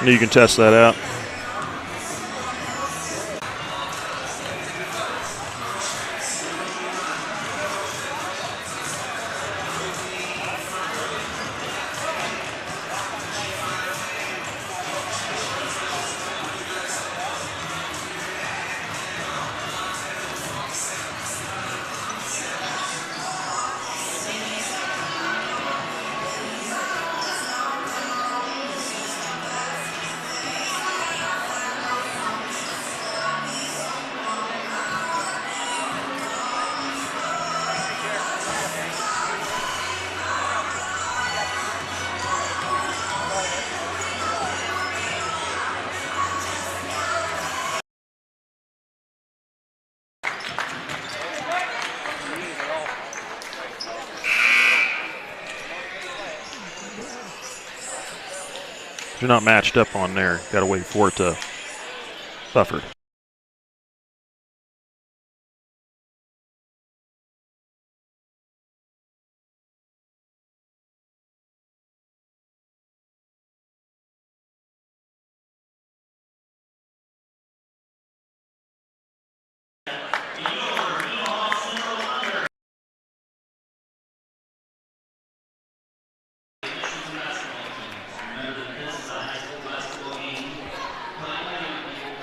And you can test that out. You're not matched up on there. Got to wait for it to buffer.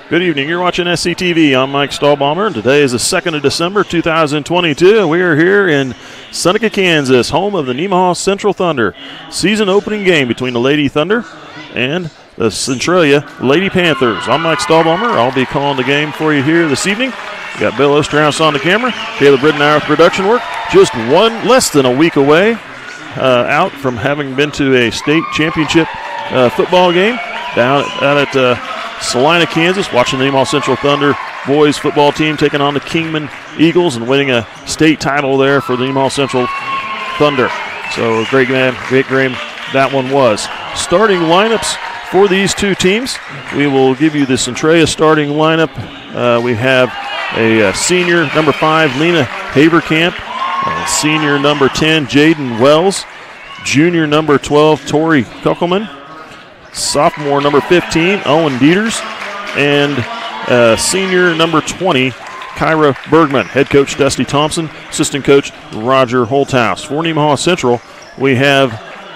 Good evening. You're watching SCTV. I'm Mike Stahlbaumer, and today is the 2nd of December, 2022. We are here in Seneca, Kansas, home of the Nemaha Central Thunder. Season opening game between the Lady Thunder and the Centralia Lady Panthers. I'm Mike Stahlbaumer. I'll be calling the game for you here this evening. We got Bill Osterhaus on the camera, Caleb Ridenour with production work. Just less than a week away out from having been to a state championship football game down at Salina, Kansas, watching the Nemaha Central Thunder boys football team taking on the Kingman Eagles and winning a state title there for the Nemaha Central Thunder. So great game that one was. Starting lineups for these two teams. We will give you the Centralia starting lineup. We have a senior, number 5, Lena Haberkamp. Senior, number 10, Jaden Wells. Junior, number 12, Tori Kuckelman. Sophomore, number 15, Owen Dieters. And senior, number 20, Kyra Bergman. Head coach, Dusty Thompson. Assistant coach, Roger Holthouse. For Nemaha Central, we have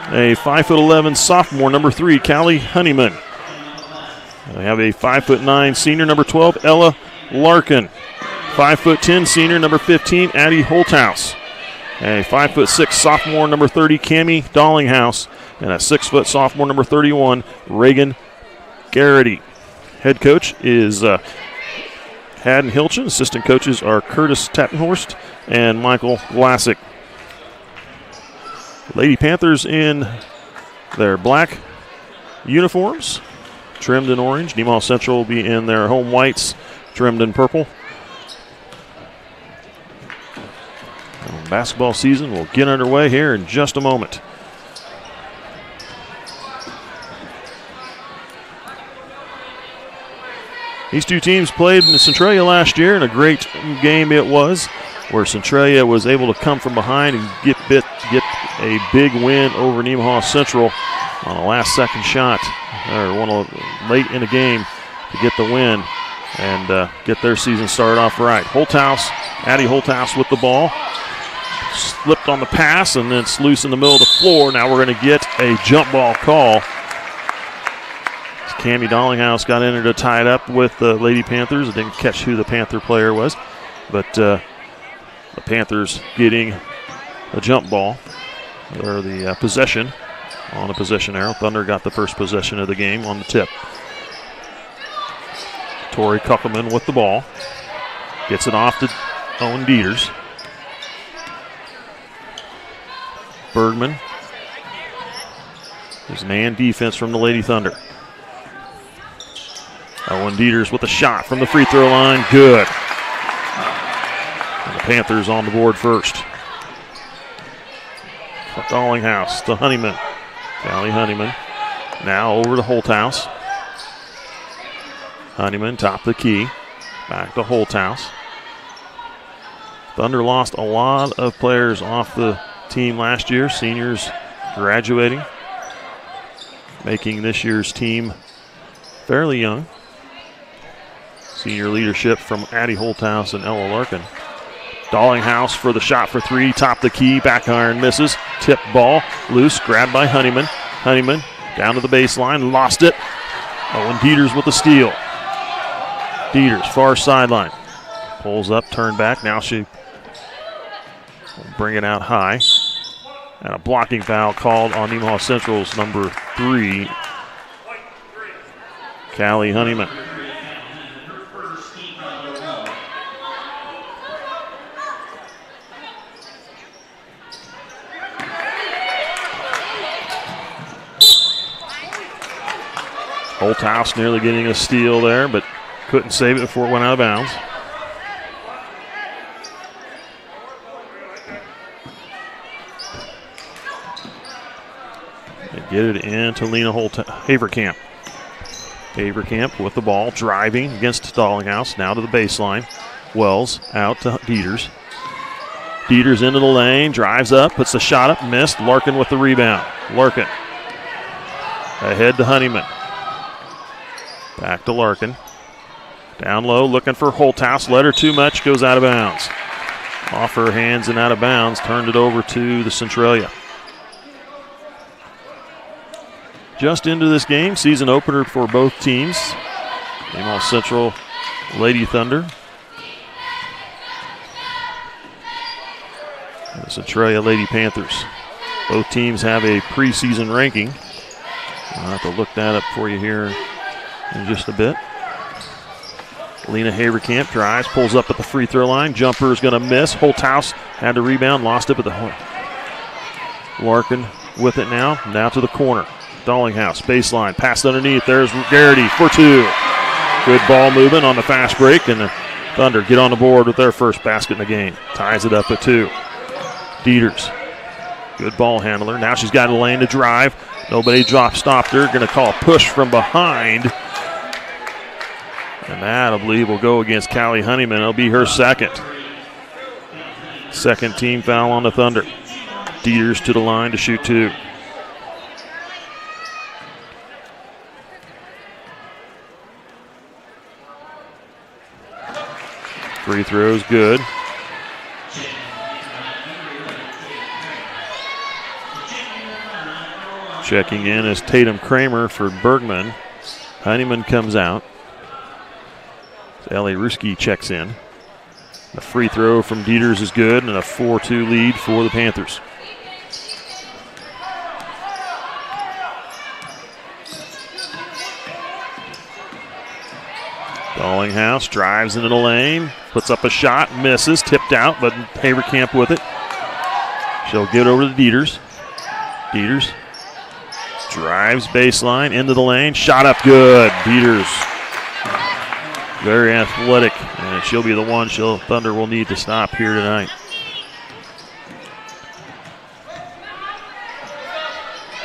a 5'11" sophomore, number 3, Callie Honeyman. We have a 5'9" senior, number 12, Ella Larkin. 5'10" senior, number 15, Addie Holthouse. A 5'6" sophomore, number 30, Cammie Dollinghouse. And a 6' sophomore, number 31, Reagan Garrity. Head coach is Haddon Hilchin. Assistant coaches are Curtis Tattenhorst and Michael Vlasic. Lady Panthers in their black uniforms, trimmed in orange. Nemaha Central will be in their home whites, trimmed in purple. Basketball season will get underway here in just a moment. These two teams played in Centralia last year, and a great game it was, where Centralia was able to come from behind and get a big win over Nemaha Central on a last-second shot, or late in the game to get the win and get their season started off right. Holthouse, Addie Holthouse with the ball. Slipped on the pass, and then it's loose in the middle of the floor. Now we're going to get a jump ball call. Cammie Dollinghouse got in there to tie it up with the Lady Panthers. I didn't catch who the Panther player was, but the Panthers getting a jump ball, or the possession on the possession arrow. Thunder got the first possession of the game on the tip. Tori Kuckelman with the ball. Gets it off to Owen Dieters. Bergman. There's man defense from the Lady Thunder. Owen Dieters with a shot from the free throw line. Good. And the Panthers on the board first. Dollinghouse to Honeyman. Callie Honeyman. Now over to Holthouse. Honeyman top of the key. Back to Holthouse. Thunder lost a lot of players off the team last year. Seniors graduating, making this year's team fairly young. Senior leadership from Addie Holthouse and Ella Larkin. Dallinghouse for the shot for three. Top the key. Back iron misses. Tip ball. Loose. Grabbed by Honeyman. Honeyman down to the baseline. Lost it. Owen Dieters with the steal. Dieters, far sideline. Pulls up, turn back. Now she will bring it out high. And a blocking foul called on Nemaha Central's number 3, Callie Honeyman. Holthouse nearly getting a steal there, but couldn't save it before it went out of bounds. They get it into Lena Haverkamp. Haverkamp with the ball, driving against Dallinghouse. Now to the baseline. Wells out to Dieters. Dieters into the lane, drives up, puts the shot up, missed. Larkin with the rebound. Larkin ahead to Honeyman. Back to Larkin. Down low, looking for Holthouse. Let her too much, goes out of bounds. Off her hands and out of bounds. Turned it over to the Centralia. Just into this game, season opener for both teams. Nemaha Central Lady Thunder. And the Centralia Lady Panthers. Both teams have a preseason ranking. I'll have to look that up for you here in just a bit. Lena Haverkamp drives, pulls up at the free throw line. Jumper is going to miss. Holthouse had to rebound, lost it, but Larkin with it now. Now to the corner. Dallinghouse, baseline, pass underneath. There's Garrity for two. Good ball movement on the fast break, and the Thunder get on the board with their first basket in the game. Ties it up at 2. Dieters, good ball handler. Now she's got a lane to drive. Nobody stopped her. Going to call a push from behind. And that, I believe, will go against Callie Honeyman. It'll be her second. Second team foul on the Thunder. Dieters to the line to shoot 2. Free throws good. Checking in is Tatum Kramer for Bergman. Honeyman comes out. Ellie Ruski checks in. The free throw from Dieters is good, and a 4-2 lead for the Panthers. Dallinghouse drives into the lane, puts up a shot, misses, tipped out, but Haverkamp with it. She'll get over to Dieters. Dieters drives baseline into the lane, shot up good. Dieters, very athletic, and she'll be the one Thunder will need to stop here tonight.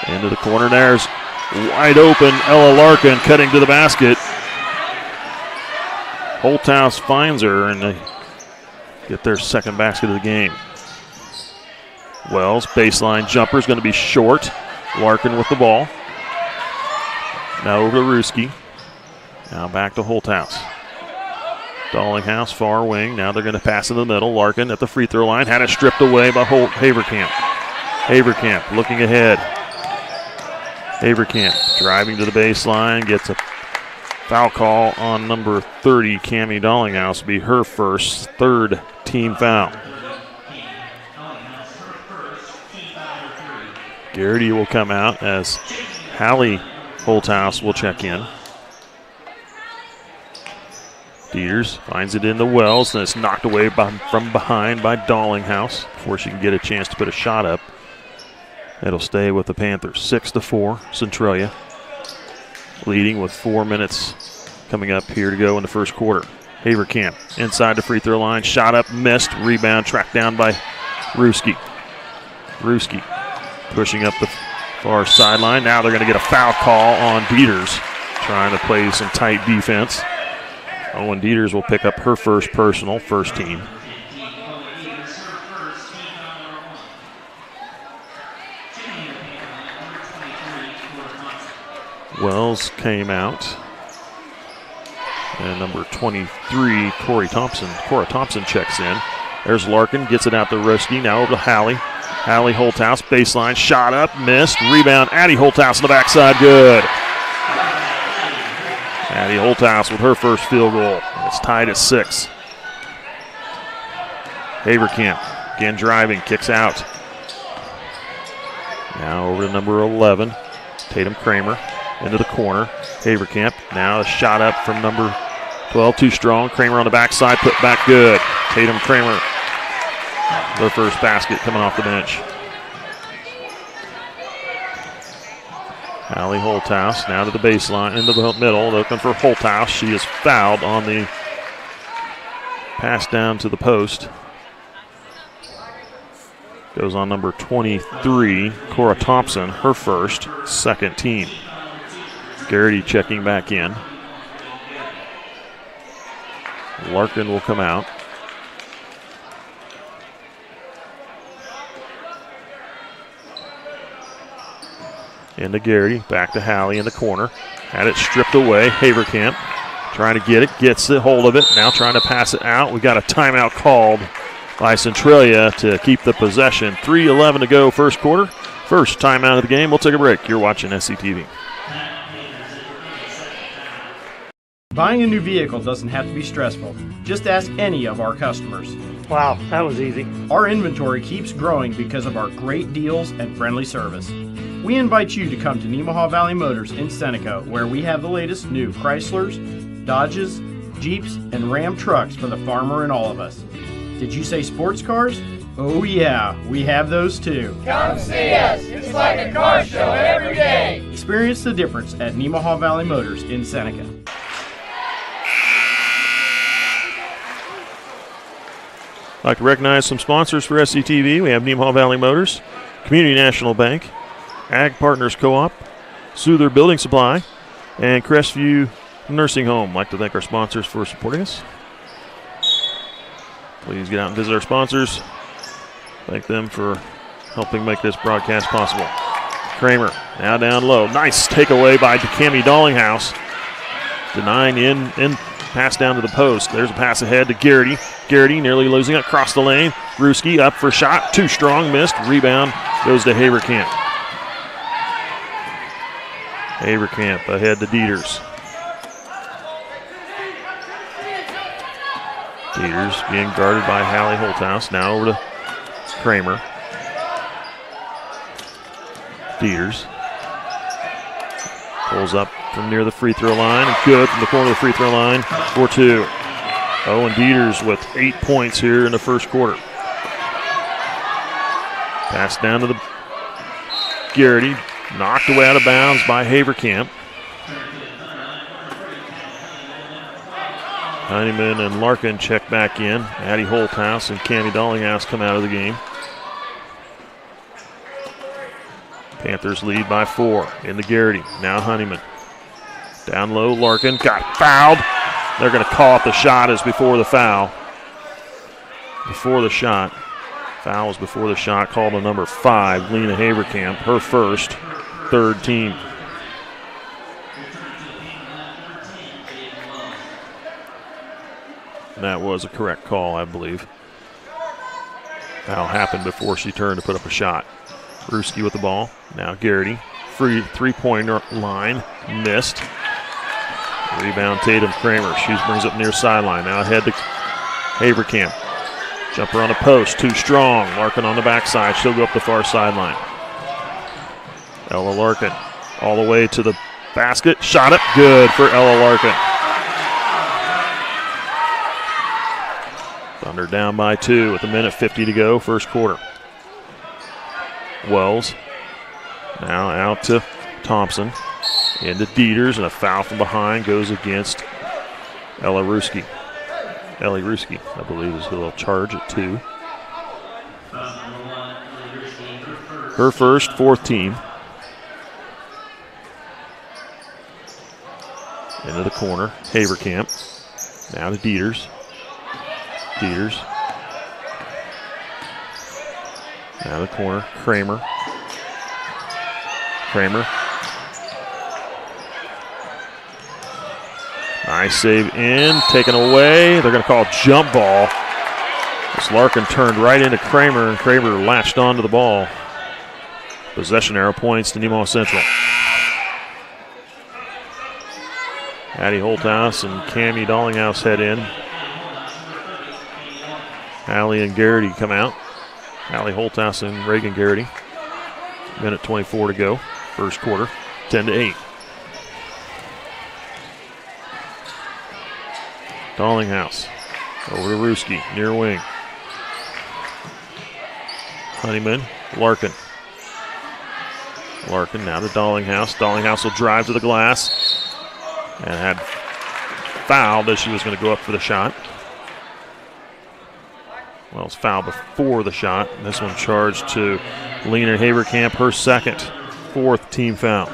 Into the corner, there's wide open Ella Larkin cutting to the basket. Holthouse finds her, and they get their second basket of the game. Wells, baseline jumper is going to be short. Larkin with the ball. Now over to Ruski. Now back to Holthouse. Dallinghouse, far wing. Now they're going to pass in the middle. Larkin at the free throw line. Had it stripped away by Haverkamp. Haverkamp looking ahead. Haverkamp driving to the baseline. Gets a foul call on number 30, Cammie Dallinghouse. Be her third team foul. Garrity will come out as Hallie Holthouse will check in. Dieters finds it in the Wells, and it's knocked away from behind by Dallinghouse before she can get a chance to put a shot up. It'll stay with the Panthers. 6-4, Centralia leading with 4 minutes coming up here to go in the first quarter. Haverkamp inside the free throw line, shot up, missed, rebound tracked down by Ruski. Ruski pushing up the far sideline. Now they're going to get a foul call on Dieters, trying to play some tight defense. Owen Dieters will pick up her first personal, first team. Wells came out. And number 23, Cora Thompson checks in. There's Larkin, gets it out to Ruski. Now over to Hallie. Hallie Holthouse, baseline, shot up, missed. Rebound, Addie Holthouse on the backside, good. Addie Holthouse with her first field goal. It's tied at 6. Haverkamp, again driving, kicks out. Now over to number 11, Tatum Kramer, into the corner. Haverkamp, now a shot up from number 12, too strong. Kramer on the backside, put back good. Tatum Kramer, their first basket coming off the bench. Hallie Holthouse now to the baseline, in the middle, looking for Holthouse. She is fouled on the pass down to the post. Goes on number 23, Cora Thompson, her first, second team. Garrity checking back in. Larkin will come out. Into Garrity, back to Hallie in the corner. Had it stripped away. Haverkamp trying to get it, gets a hold of it. Now trying to pass it out. We got a timeout called by Centralia to keep the possession. 3:11 to go first quarter. First timeout of the game. We'll take a break. You're watching SCTV. Buying a new vehicle doesn't have to be stressful. Just ask any of our customers. Wow, that was easy. Our inventory keeps growing because of our great deals and friendly service. We invite you to come to Nemaha Valley Motors in Seneca, where we have the latest new Chryslers, Dodges, Jeeps, and Ram trucks for the farmer and all of us. Did you say sports cars? Oh yeah, we have those too. Come see us. It's like a car show every day. Experience the difference at Nemaha Valley Motors in Seneca. I'd like to recognize some sponsors for SCTV. We have Nemaha Valley Motors, Community National Bank, Ag Partners Co-op, Souther Building Supply, and Crestview Nursing Home. I'd like to thank our sponsors for supporting us. Please get out and visit our sponsors. Thank them for helping make this broadcast possible. Kramer now down low. Nice takeaway by Cami Dallinghouse. Denying in pass down to the post. There's a pass ahead to Garrity. Garrity nearly losing it across the lane. Ruski up for shot. Too strong, missed. Rebound goes to Haverkamp. Haverkamp ahead to Dieters. Dieters being guarded by Hallie Holthouse. Now over to Kramer. Dieters pulls up from near the free throw line, and good from the corner of the free throw line for 2. Owen Dieters with 8 points here in the first quarter. Pass down to the Garrity, knocked away out of bounds by Haverkamp. Honeyman and Larkin check back in. Addie Holthouse and Cami Dallinghouse come out of the game. Panthers lead by 4 in the Garrity. Now Honeyman. Down low, Larkin got fouled. They're going to call it the shot as before the foul. Before the shot. Foul was before the shot. Called on number 5, Lena Haverkamp, her first, third team. And that was a correct call, I believe. Foul happened before she turned to put up a shot. Ruski with the ball. Now Garrity. Free three-pointer line. Missed. Rebound Tatum Kramer. She brings up near sideline. Now ahead to Haverkamp. Jumper on the post. Too strong. Larkin on the backside. She'll go up the far sideline. Ella Larkin all the way to the basket. Shot it. Good for Ella Larkin. Thunder down by 2 with 1:50 to go, first quarter. Wells now out to Thompson. Into Dieters, and a foul from behind goes against Ellie Ruski. Ellie Ruski, I believe, is who they'll charge at 2. Her first, fourth team. Into the corner, Haverkamp. Now to Dieters. Dieters. Now the corner, Kramer. Nice save in, taken away. They're going to call jump ball. As Larkin turned right into Kramer, and Kramer latched onto the ball. Possession arrow points to Nemaha Central. Addie Holthouse and Cammie Dollinghouse head in. Allie and Garrity come out. Allie Holthouse and Reagan Garrity. Minute 24 to go, first quarter, 10-8. Dollinghouse over to Ruski, near wing. Honeyman, Larkin. Larkin now to Dollinghouse. Dollinghouse will drive to the glass and had fouled as she was going to go up for the shot. Well, it's fouled before the shot. This one charged to Lena Haverkamp, her second, fourth team foul.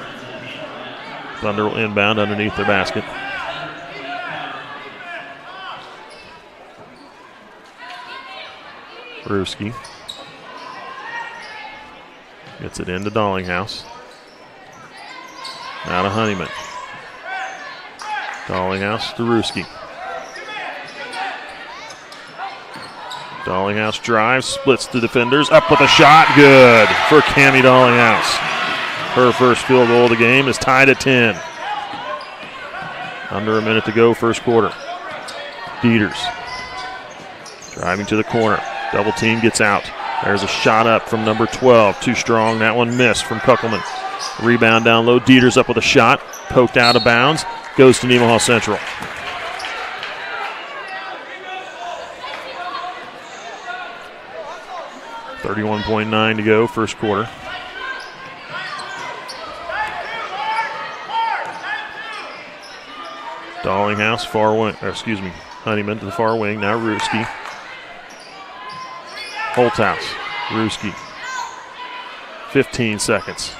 Thunder will inbound underneath their basket. Ruski gets it into Dollinghouse. Now to Honeyman. Dollinghouse to Ruski. Dollinghouse drives, splits the defenders, up with a shot, good for Cammie Dollinghouse. Her first field goal of the game is tied at 10. Under a minute to go, first quarter. Dieters driving to the corner. Double team gets out. There's a shot up from number 12. Too strong. That one missed from Kuckelman. Rebound down low. Dieters up with a shot. Poked out of bounds. Goes to Nemaha Central. .9 to go, first quarter. Dollinghouse, far wing, Honeyman to the far wing. Now Ruski. Holthouse, Ruski. 15 seconds.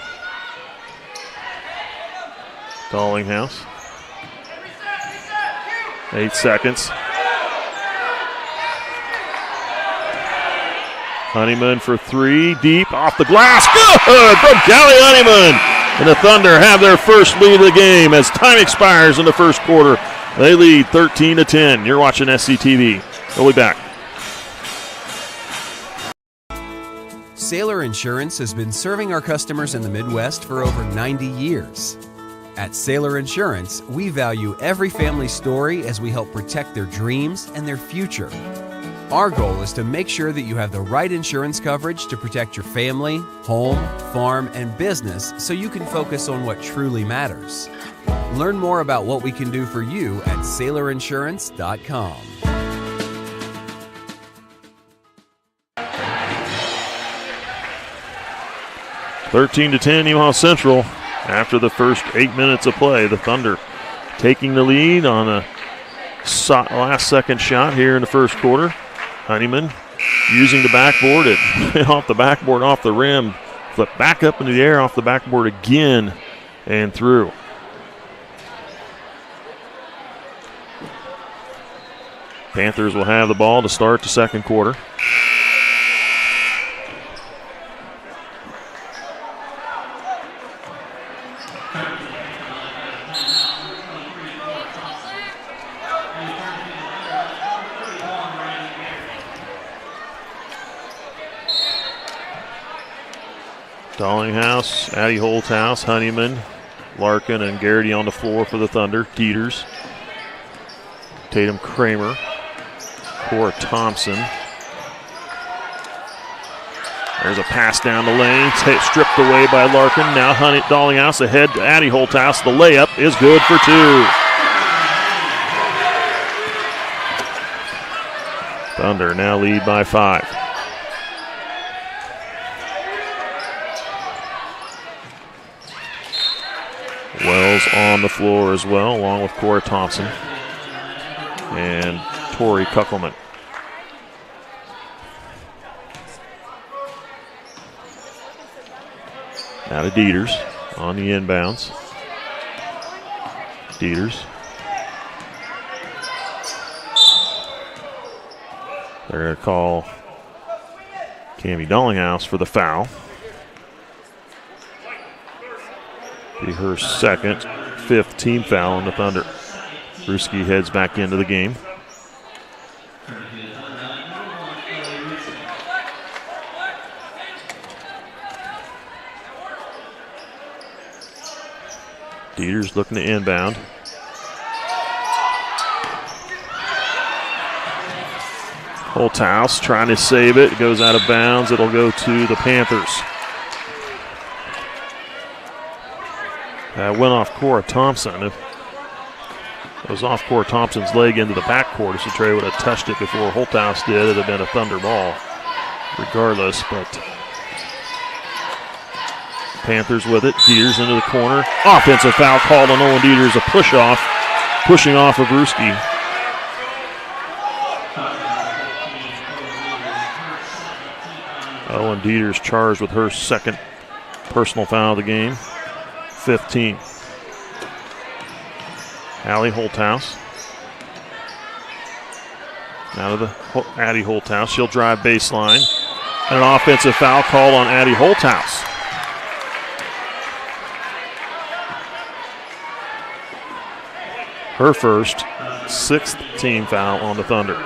Dollinghouse. 8 seconds. Honeyman for three, deep, off the glass, good from Callie Honeyman. And the Thunder have their first lead of the game as time expires in the first quarter. They lead 13-10. You're watching SCTV. We'll be back. Sailor Insurance has been serving our customers in the Midwest for over 90 years. At Sailor Insurance, we value every family story as we help protect their dreams and their future. Our goal is to make sure that you have the right insurance coverage to protect your family, home, farm, and business so you can focus on what truly matters. Learn more about what we can do for you at SailorInsurance.com. (13-10) Nemaha Central. After the first 8 minutes of play, the Thunder taking the lead on a last second shot here in the first quarter. Honeyman using the backboard. It off the backboard, off the rim. Flip back up into the air, off the backboard again, and through. Panthers will have the ball to start the second quarter. Dollinghouse, Addie Holthouse, Honeyman, Larkin, and Garrity on the floor for the Thunder. Dieters, Tatum Kramer, Cora Thompson. There's a pass down the lane, stripped away by Larkin. Now Dollinghouse ahead to Addie Holthouse. The layup is good for two. Thunder now lead by 5. Wells on the floor as well, along with Cora Thompson and Tori Kuckelman. Now to Dieters on the inbounds. Dieters. They're going to call Cammie Dollinghouse for the foul. Be her second, 5th team foul on the Thunder. Ruski heads back into the game. Dieter's looking to inbound. Holthouse trying to save it. It goes out of bounds. It'll go to the Panthers. That went off Cora Thompson. If it was off Cora Thompson's leg into the backcourt, if Centralia would have touched it before Holthouse did, it would have been a Thunder ball regardless. But Panthers with it. Dieters into the corner. Offensive foul called on Owen Dieters. A push-off. Pushing off of Ruski. Owen Dieters charged with her second personal foul of the game. 15. Allie Holthouse. Now to the Addie Holthouse. She'll drive baseline. And an offensive foul called on Addie Holthouse. Her first, sixth team foul on the Thunder.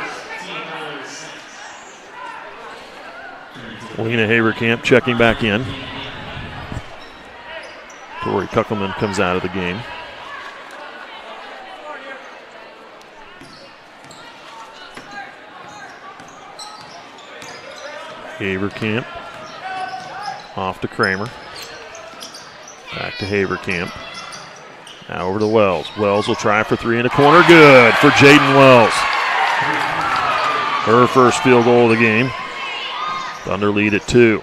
Lena Haberkamp checking back in. Tori Kuckelman comes out of the game. Haberkamp off to Kramer. Back to Haberkamp. Now over to Wells. Wells will try for three in the corner. Good for Jaden Wells. Her first field goal of the game. Thunder lead at 2.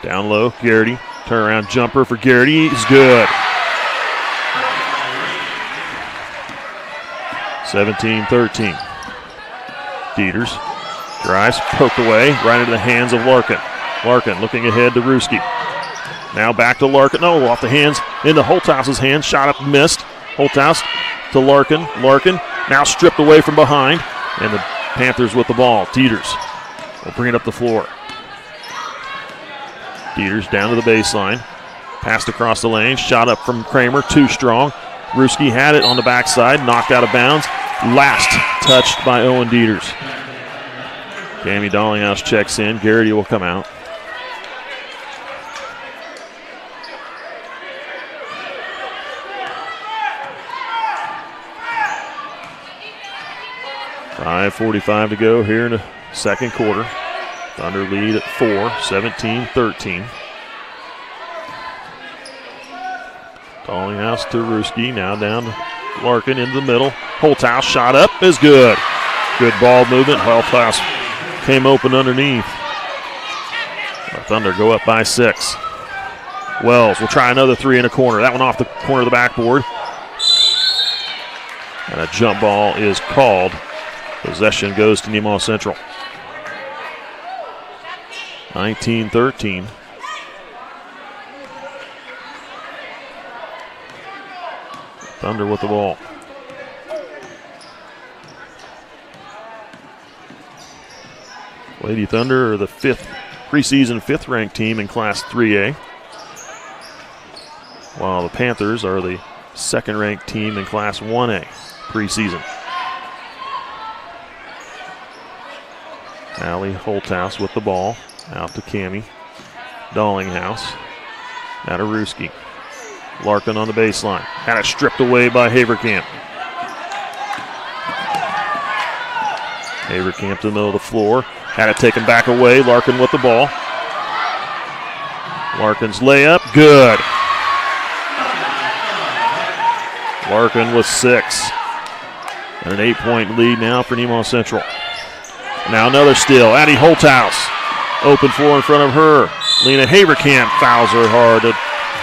Down low, Garrity. Turnaround jumper for Garrity is good. 17-13. Dieters drives, poked away, right into the hands of Larkin. Larkin looking ahead to Ruski. Now back to Larkin. No, off the hands, into Holthouse's hands. Shot up, missed. Holthouse to Larkin. Larkin now stripped away from behind. And the Panthers with the ball. Dieters will bring it up the floor. Dieters down to the baseline. Passed across the lane. Shot up from Kramer. Too strong. Ruski had it on the backside. Knocked out of bounds. Last touched by Owen Dieters. Cammie Dollinghouse checks in. Garrity will come out. .5:45 to go here in the second quarter. Thunder lead at 4, 17-13. Dollinghouse to Ruski, now down to Larkin into the middle. Holthouse shot up is good. Good ball movement. Holthouse came open underneath. The Thunder go up by 6. Wells will try another three in a corner. That one off the corner of the backboard. And a jump ball is called. Possession goes to Nemaha Central. 19-13. Thunder with the ball. Lady Thunder are the preseason fifth-ranked team in Class 3A, while the Panthers are the second-ranked team in Class 1A preseason. Allie Holthouse with the ball. Out to Cammie Dollinghouse. Now to Ruski. Larkin on the baseline. Had it stripped away by Haberkamp. Haberkamp to the middle of the floor. Had it taken back away. Larkin with the ball. Larkin's layup. Good. Larkin with 6. And an 8-point lead now for Nemaha Central. Now another steal. Addie Holthouse. Open floor in front of her. Lena Haberkamp fouls her hard,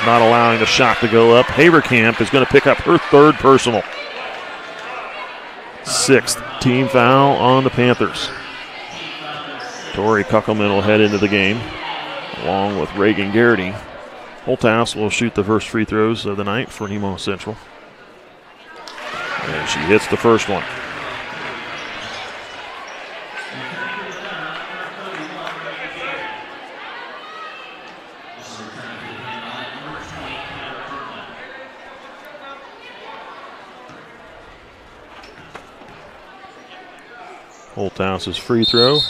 not allowing the shot to go up. Haberkamp is going to pick up her third personal. 6th team foul on the Panthers. Tori Kuckelman will head into the game, along with Reagan Garrity. Holthouse will shoot the first free throws of the night for Nemaha Central. And she hits the first one. Holthouse's free throw is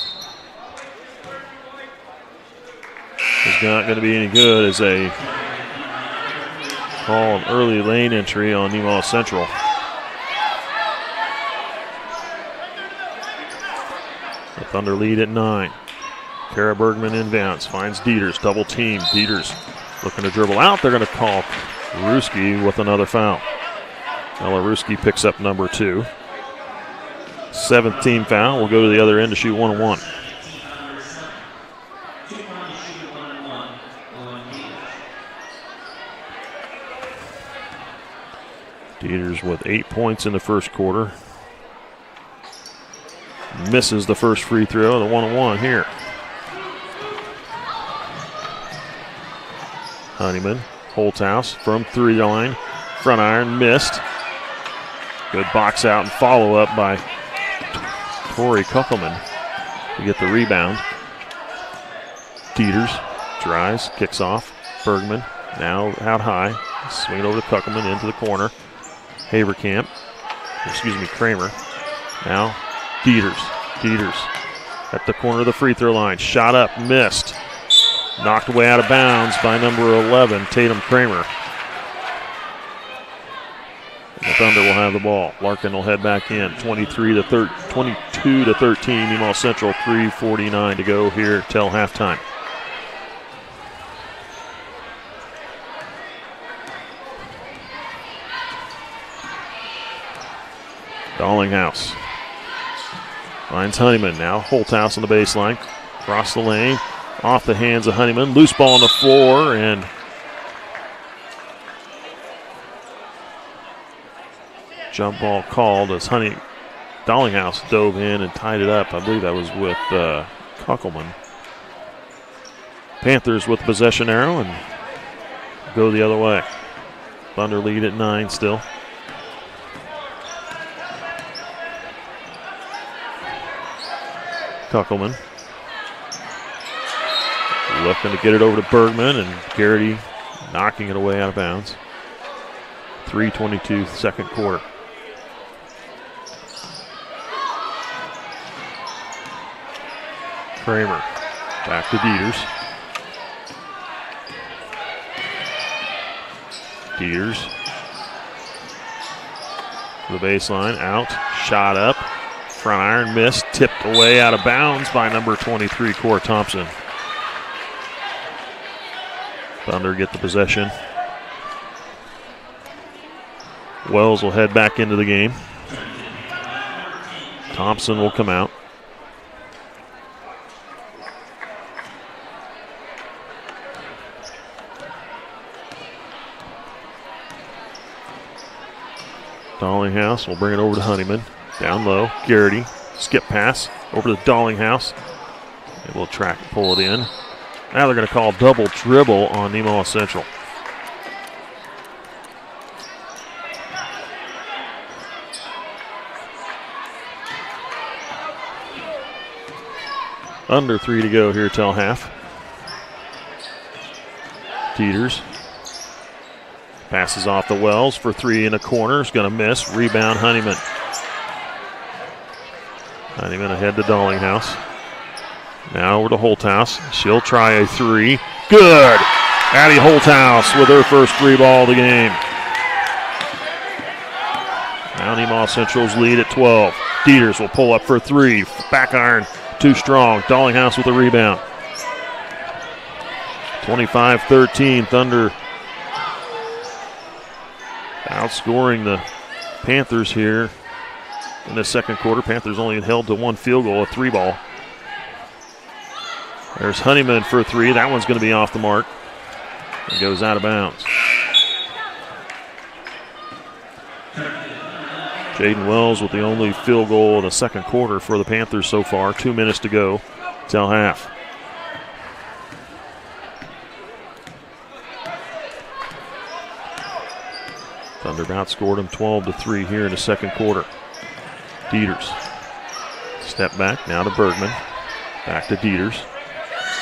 not going to be any good as they call an early lane entry on Nemaha Central. The Thunder lead at 9. Kara Bergman inbounds, finds Dieters, double team. Dieters looking to dribble out. They're going to call Ruski with another foul. Ella Ruski picks up number 2. 7th team foul. We'll go to the other end to shoot 1-1. Dieters with 8 points in the first quarter. Misses the first free throw, the 1-1 here. Honeyman, Holthouse from 3 line. Front iron, missed. Good box out and follow up by Tori Kuckelman to get the rebound. Dieters drives, kicks off. Bergman now out high. Swing it over to Kuckelman into the corner. Kramer. Now Dieters at the corner of the free throw line. Shot up, missed. Knocked away out of bounds by number 11, Tatum Kramer. The Thunder will have the ball. Larkin will head back in. 22 to 13. Nemaha Central, 3:49 to go here till halftime. Dallinghouse finds Honeyman. Now Holthouse on the baseline. Across the lane. Off the hands of Honeyman. Loose ball on the floor, and jump ball called as Dallinghouse dove in and tied it up. I believe that was with Kuckelman. Panthers with the possession arrow and go the other way. Thunder lead at 9 still. Kuckelman looking to get it over to Bergman, and Garrity knocking it away out of bounds. 3:22 second quarter. Kramer back to Dieters. Dieters to the baseline, out, shot up. Front iron missed, tipped away out of bounds by number 23, Cora Thompson. Thunder get the possession. Wells will head back into the game. Thompson will come out. Dallinghouse will bring it over to Honeyman. Down low, Garrity, skip pass over to Dallinghouse. And we'll track and pull it in. Now they're going to call double dribble on Nemaha Central. Under 3 to go here till half. Dieters passes off the Wells for 3 in the corner. Is going to miss. Rebound Honeyman. Honeyman ahead to Dallinghouse. Now over to Holthouse. She'll try a 3. Good! Addie Holthouse with her first 3 ball of the game. Now Nemaha Central's lead at 12. Dieters will pull up for 3. Back iron too strong. Dallinghouse with a rebound. 25-13. Thunder outscoring the Panthers here in the second quarter. Panthers only held to 1 field goal, a 3 ball. There's Honeyman for 3. That one's going to be off the mark. It goes out of bounds. Jaden Wells with the only field goal of the second quarter for the Panthers so far. 2 minutes to go till half. Thunder outscored them 12-3 here in the second quarter. Dieters. Step back now to Bergman. Back to Dieters.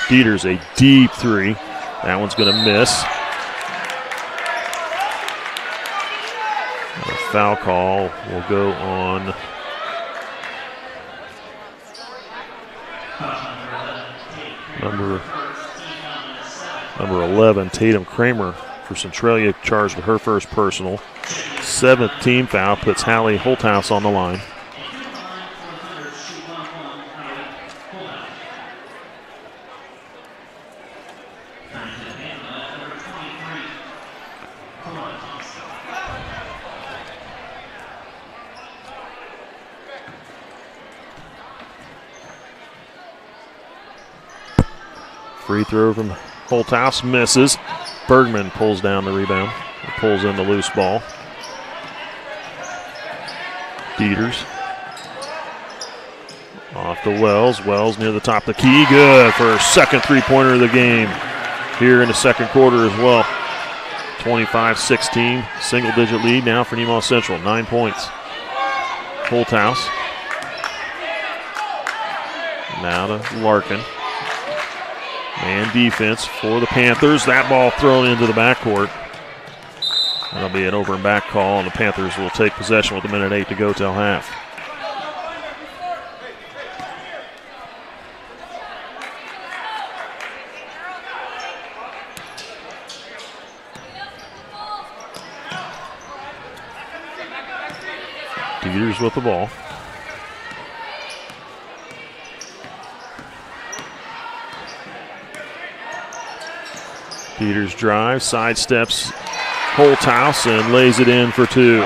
Dieters a deep 3. That one's going to miss. A foul call will go on Number 11, Tatum Kramer for Centralia, charged with her first personal. 7th team foul puts Hallie Holthouse on the line. Free throw from Holthouse misses. Bergman pulls down the rebound. Pulls in the loose ball. Dieters. Off to Wells. Wells near the top of the key. Good for her second three-pointer of the game here in the second quarter as well. 25-16, single-digit lead now for Nemaha Central. 9 points. Holthouse. Now to Larkin. Man defense for the Panthers. That ball thrown into the backcourt. That'll be an over and back call, and the Panthers will take possession with 1:08 to go till half. Dieters with the ball. Dieters drives, sidesteps Holthouse and lays it in for two.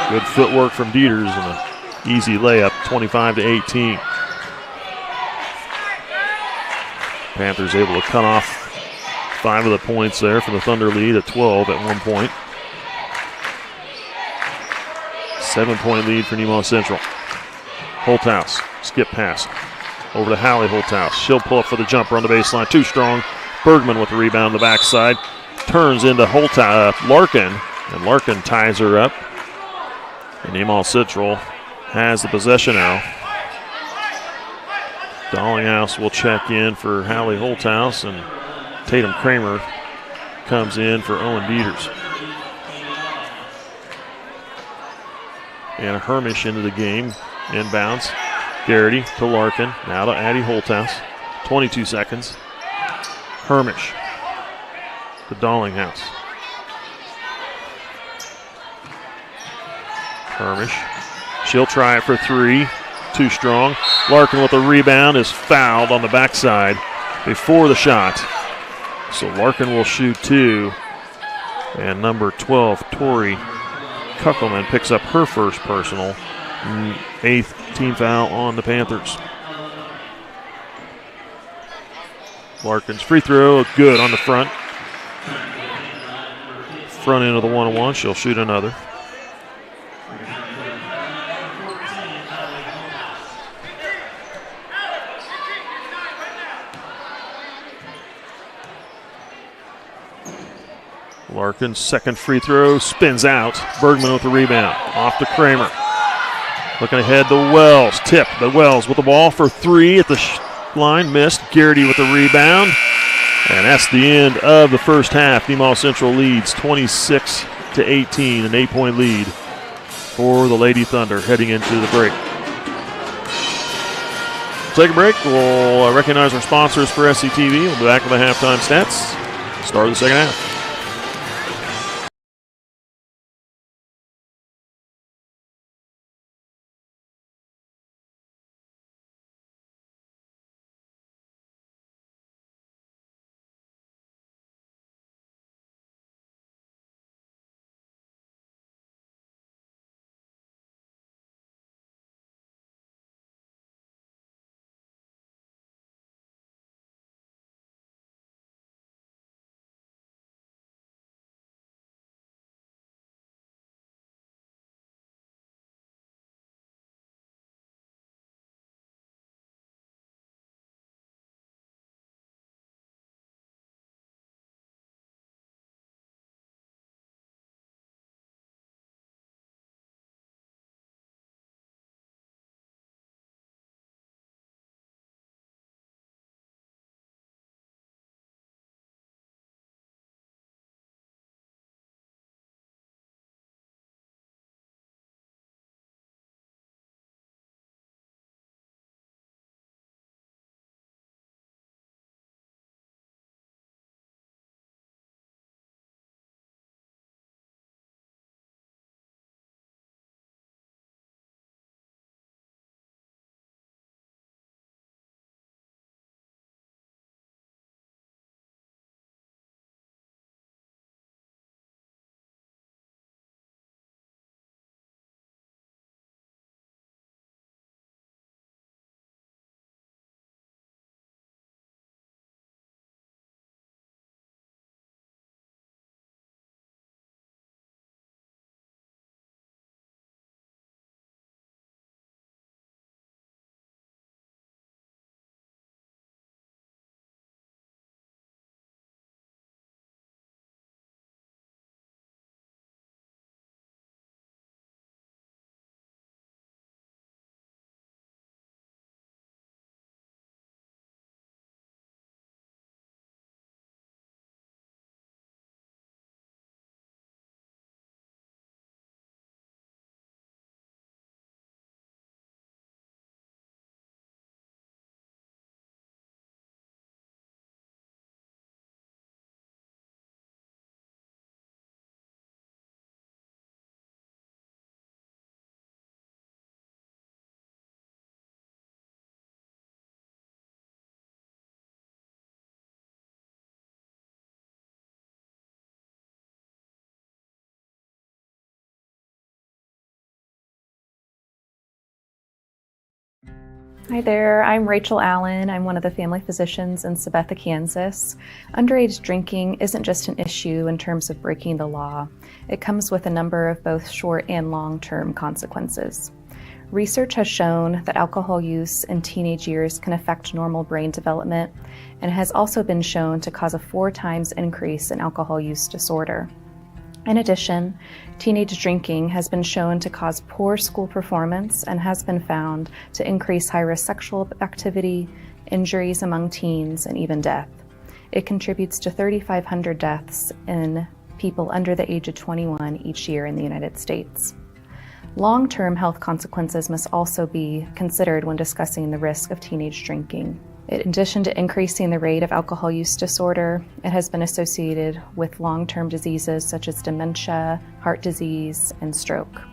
Good footwork from Dieters and an easy layup, 25-18. Panthers able to cut off 5 of the points there for the Thunder lead at 12 at one point. 7-point lead for Nemaha Central. Holthouse, skip pass over to Hallie Holthouse. She'll pull up for the jumper on the baseline, too strong. Bergman with the rebound on the backside. Turns into Larkin, and Larkin ties her up. And Nemaha Central has the possession now. Dollinghouse will check in for Hallie Holthouse, and Tatum Kramer comes in for Owen Dieters. And Hermish into the game, inbounds. Garrity to Larkin, now to Addie Holthouse. 22 seconds. Hermish to Dollinghouse. Hermish, she'll try it for three, too strong. Larkin with the rebound is fouled on the backside before the shot. So Larkin will shoot two, and number 12, Tori Kuckelman, picks up her first personal, 8th team foul on the Panthers. Larkin's free throw, good on the front. Front end of the 1-on-1, she'll shoot another. Larkin's second free throw spins out. Bergman with the rebound. Off to Kramer. Looking ahead to Wells. Tip to Wells with the ball for three at the line. Missed. Garrity with the rebound. And that's the end of the first half. Nemaha Central leads 26-18, an 8-point lead for the Lady Thunder heading into the break. Take a break. We'll recognize our sponsors for SCTV. We'll be back with the halftime stats. Start of the second half. Hi there, I'm Rachel Allen. I'm one of the family physicians in Sabetha, Kansas. Underage drinking isn't just an issue in terms of breaking the law. It comes with a number of both short and long-term consequences. Research has shown that alcohol use in teenage years can affect normal brain development and has also been shown to cause a 4 times increase in alcohol use disorder. In addition, teenage drinking has been shown to cause poor school performance and has been found to increase high-risk sexual activity, injuries among teens, and even death. It contributes to 3,500 deaths in people under the age of 21 each year in the United States. Long-term health consequences must also be considered when discussing the risk of teenage drinking. In addition to increasing the rate of alcohol use disorder, it has been associated with long-term diseases such as dementia, heart disease, and stroke.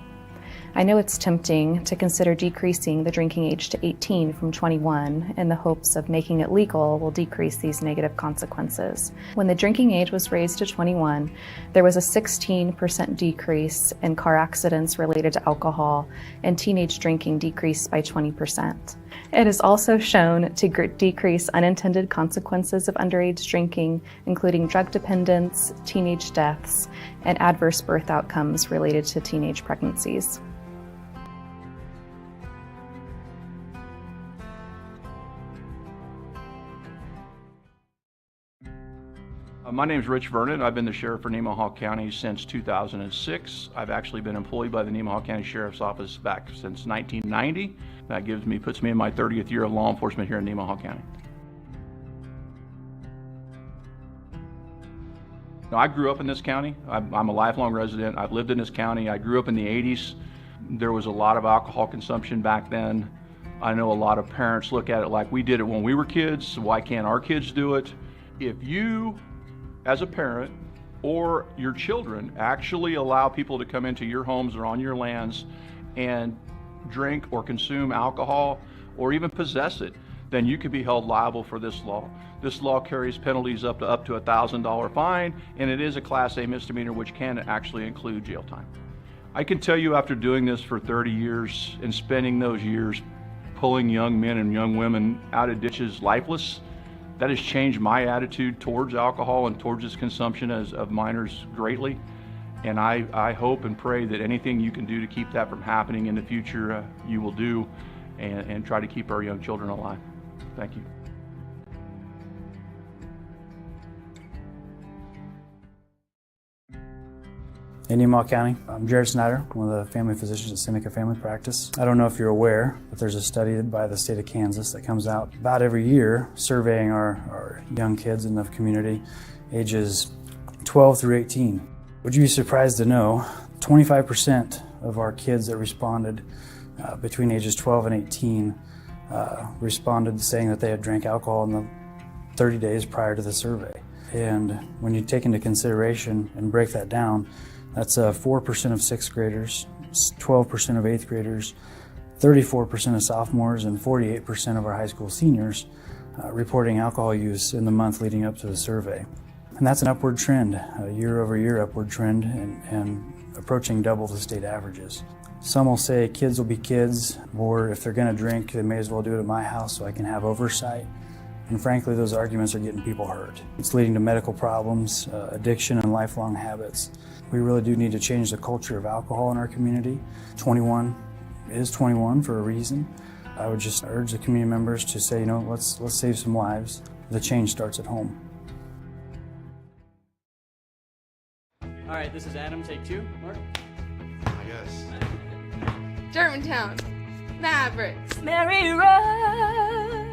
I know it's tempting to consider decreasing the drinking age to 18 from 21 in the hopes of making it legal will decrease these negative consequences. When the drinking age was raised to 21, there was a 16% decrease in car accidents related to alcohol, and teenage drinking decreased by 20%. It is also shown to decrease unintended consequences of underage drinking, including drug dependence, teenage deaths, and adverse birth outcomes related to teenage pregnancies. My name is Rich Vernon. I've been the sheriff for Nemaha County since 2006. I've actually been employed by the Nemaha County Sheriff's Office back since 1990. That puts me in my 30th year of law enforcement here in Nemaha County. Now, I grew up in this county. I'm a lifelong resident. I've lived in this county. I grew up in the 80s. There was a lot of alcohol consumption back then. I know a lot of parents look at it like we did it when we were kids, so why can't our kids do it? If you, as a parent, or your children actually allow people to come into your homes or on your lands and drink or consume alcohol or even possess it, then you could be held liable for this law. This law carries penalties up to a $1,000 fine, and it is a Class A misdemeanor, which can actually include jail time. I can tell you, after doing this for 30 years and spending those years pulling young men and young women out of ditches lifeless, that has changed my attitude towards alcohol and towards its consumption of minors greatly. And I hope and pray that anything you can do to keep that from happening in the future, you will do, and try to keep our young children alive. Thank you. In Nemaha County, I'm Jared Snyder, one of the family physicians at Seneca Family Practice. I don't know if you're aware, but there's a study by the state of Kansas that comes out about every year surveying our young kids in the community, ages 12 through 18. Would you be surprised to know 25% of our kids that responded between ages 12 and 18 responded saying that they had drank alcohol in the 30 days prior to the survey. And when you take into consideration and break that down, that's 4% of sixth graders, 12% of eighth graders, 34% of sophomores, and 48% of our high school seniors reporting alcohol use in the month leading up to the survey. And that's an upward trend, a year-over-year upward trend, and approaching double the state averages. Some will say kids will be kids, or if they're going to drink, they may as well do it at my house so I can have oversight. And frankly, those arguments are getting people hurt. It's leading to medical problems, addiction, and lifelong habits. We really do need to change the culture of alcohol in our community. 21 is 21 for a reason. I would just urge the community members to say, let's save some lives. The change starts at home. All right, this is Adam, take 2. Mark? I guess. Germantown, Mavericks, Mary Road.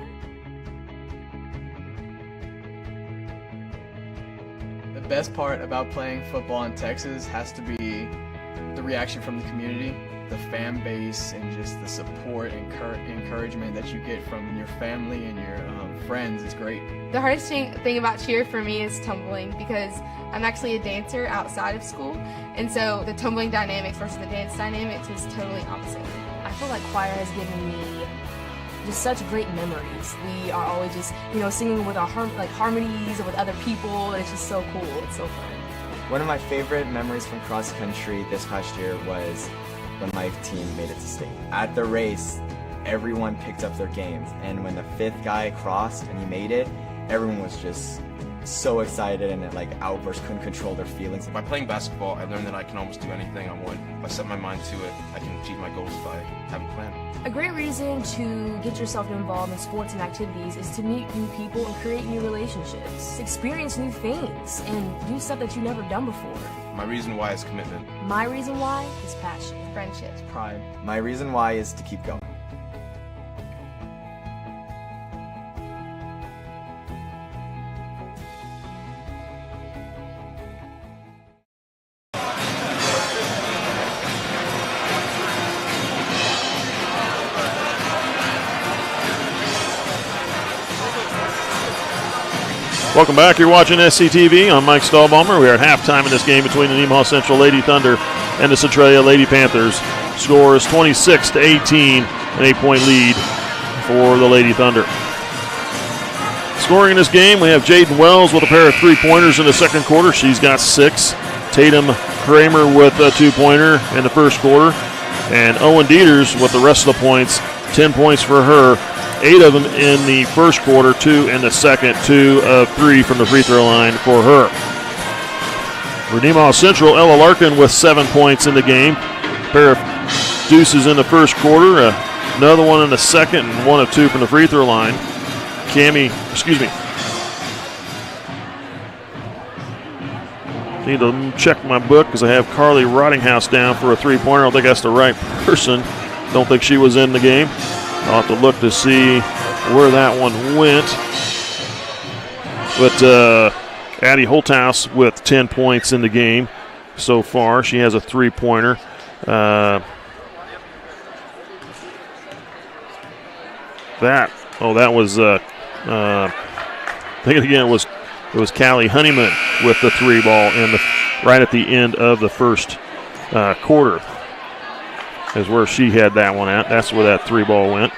The best part about playing football in Texas has to be the reaction from the community, the fan base, and just the support and encouragement that you get from your family and your friends is great. The hardest thing about cheer for me is tumbling, because I'm actually a dancer outside of school, and so the tumbling dynamics versus the dance dynamics is totally opposite. I feel like choir has given me just such great memories. We are always just, singing with our harmonies and with other people. It's just so cool. It's so fun. One of my favorite memories from cross country this past year was when my team made it to state. At the race, everyone picked up their game. And when the 5th guy crossed and he made it, everyone was just so excited and like outbursts, couldn't control their feelings. By playing basketball, I learned that I can almost do anything I want. If I set my mind to it, I can achieve my goals if I have a plan. A great reason to get yourself involved in sports and activities is to meet new people and create new relationships, experience new things, and do stuff that you've never done before. My reason why is commitment. My reason why is passion, Friendships. Pride. My reason why is to keep going. Welcome back. You're watching SCTV. I'm Mike Stahlbaumer. We are at halftime in this game between the Nemaha Central Lady Thunder and the Centralia Lady Panthers. Score is 26-18, an 8-point lead for the Lady Thunder. Scoring in this game, we have Jaden Wells with a pair of 3-pointers in the second quarter. She's got 6. Tatum Kramer with a 2-pointer in the first quarter. And Owen Dieters with the rest of the points, 10 points for her. 8 of them in the first quarter, 2 in the second, 2 of 3 from the free throw line for her. For Nemaha Central, Ella Larkin with 7 points in the game. A pair of deuces in the first quarter, another one in the second, and 1 of 2 from the free throw line. Need to check my book because I have Carly Rottinghouse down for a 3-pointer. I don't think that's the right person. Don't think she was in the game. I'll have to look to see where that one went. But Addie Holthouse with 10 points in the game so far. She has a 3-pointer. That was think it again. It was Callie Honeyman with the 3-ball right at the end of the first quarter. Is where she had that one at. That's where that 3-ball went.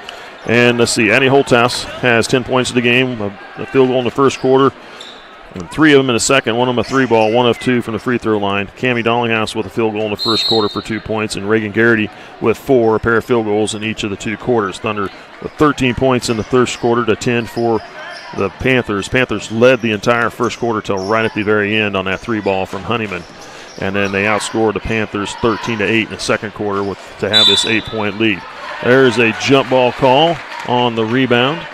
And let's see, Addie Holthouse has 10 points in the game, a field goal in the first quarter, and 3 of them in the second, 1 of them a 3-ball, 1 of 2 from the free throw line. Cammie Dollinghouse with a field goal in the first quarter for 2 points, and Reagan Garrity with 4, a pair of field goals in each of the 2 quarters. Thunder with 13 points in the first quarter to 10 for the Panthers. Panthers led the entire first quarter till right at the very end on that 3-ball from Honeyman. And then they outscored the Panthers 13-8 in the second quarter to have this 8-point lead. There's a jump ball call on the rebound.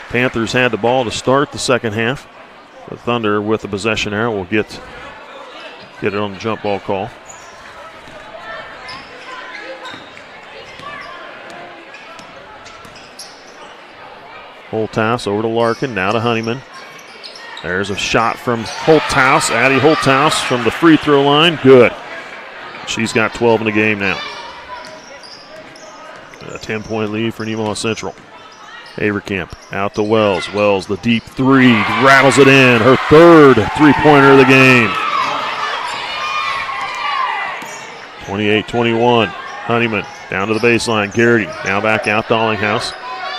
Panthers had the ball to start the second half. The Thunder with the possession arrow will get it on the jump ball call. Holthouse over to Larkin, now to Honeyman. There's a shot from Holthouse, Addie Holthouse from the free throw line. Good. She's got 12 in the game now. A 10-point lead for Nemaha Central. Avercamp out to Wells. Wells, the deep 3, rattles it in. Her third 3-pointer of the game. 28-21. Honeyman down to the baseline. Garrity now back out. Dollinghouse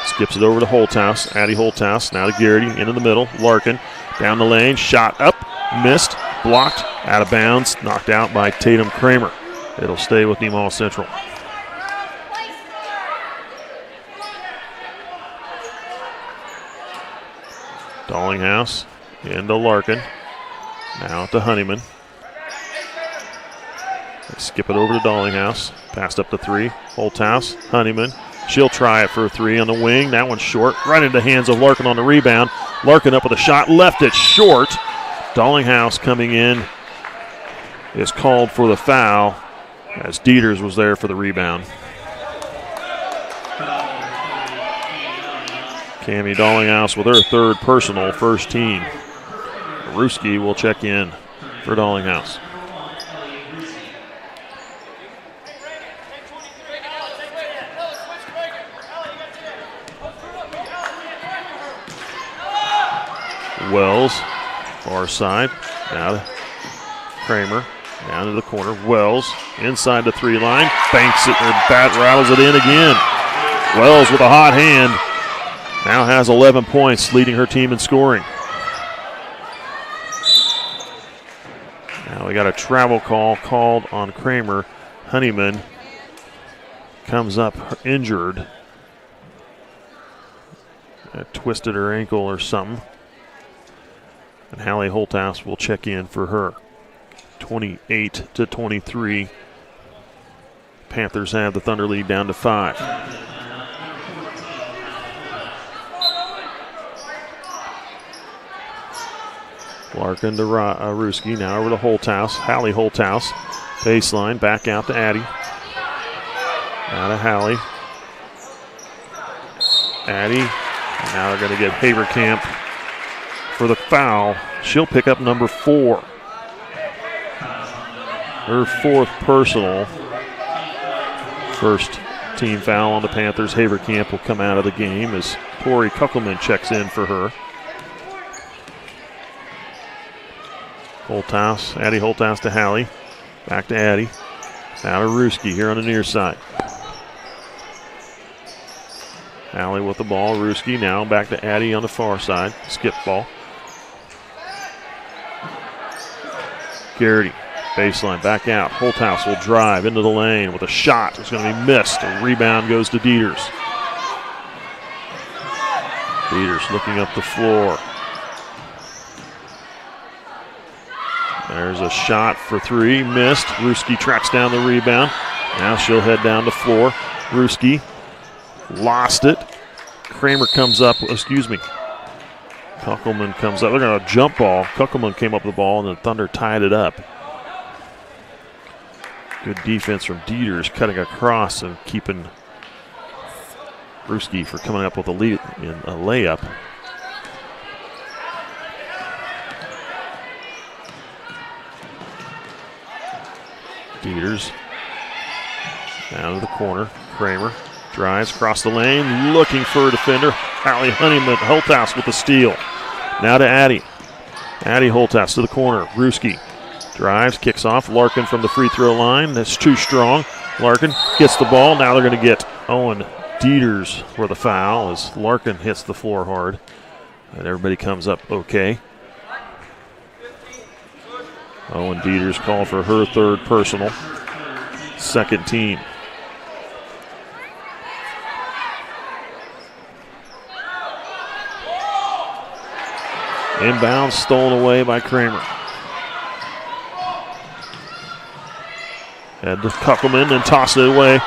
skips it over to Holthouse. Addie Holthouse now to Garrity into the middle. Larkin down the lane. Shot up. Missed. Blocked. Out of bounds. Knocked out by Tatum Kramer. It'll stay with Nemaha Central. Dollinghouse into Larkin. Now to Honeyman. They skip it over to Dollinghouse. Passed up to 3. Holthouse. Honeyman. She'll try it for a 3 on the wing. That one's short. Right into the hands of Larkin on the rebound. Larkin up with a shot. Left it short. Dollinghouse coming in is called for the foul as Dieters was there for the rebound. Cammie Dollinghouse with her third personal, first team. Ruski will check in for Dollinghouse. Wells, far side, now to Kramer, down to the corner. Wells inside the 3 line, banks it, or bat rattles it in again. Wells with a hot hand. Now has 11 points, leading her team in scoring. Now we got a travel call called on Kramer. Honeyman comes up injured. twisted her ankle or something. And Hallie Holthouse will check in for her. 28-23. Panthers have the Thunder lead down to 5. Larkin to Ruski. Now over to Holthouse. Hallie Holthouse. Baseline. Back out to Addie. Out of Hallie. Addie. And now they're going to get Haverkamp for the foul. She'll pick up number 4. Her 4th personal. First team foul on the Panthers. Haverkamp will come out of the game as Tori Kuckelman checks in for her. Holthouse, Addie Holthouse to Hallie. Back to Addie. Now to Ruski here on the near side. Hallie with the ball. Ruski now back to Addie on the far side. Skip ball. Garrity, baseline, back out. Holthouse will drive into the lane with a shot. It's going to be missed. A rebound goes to Dieters. Dieters looking up the floor. There's a shot for 3, missed. Ruski tracks down the rebound. Now she'll head down the floor. Ruski lost it. Kramer comes up, Kuckelman comes up. They're going to jump ball. Kuckelman came up with the ball, and the Thunder tied it up. Good defense from Dieters, cutting across and keeping Ruski for coming up with a lead in a layup. Dieters down to the corner. Kramer drives across the lane, looking for a defender. Hallie Holthouse with the steal. Now to Addie. Addie Holthouse to the corner. Ruski drives, kicks off. Larkin from the free throw line. That's too strong. Larkin gets the ball. Now they're going to get Owen Dieters for the foul as Larkin hits the floor hard. And everybody comes up okay. Owen Dieters called for her 3rd personal. 2nd team. Inbound stolen away by Kramer. Head to Kuckelman and toss it away.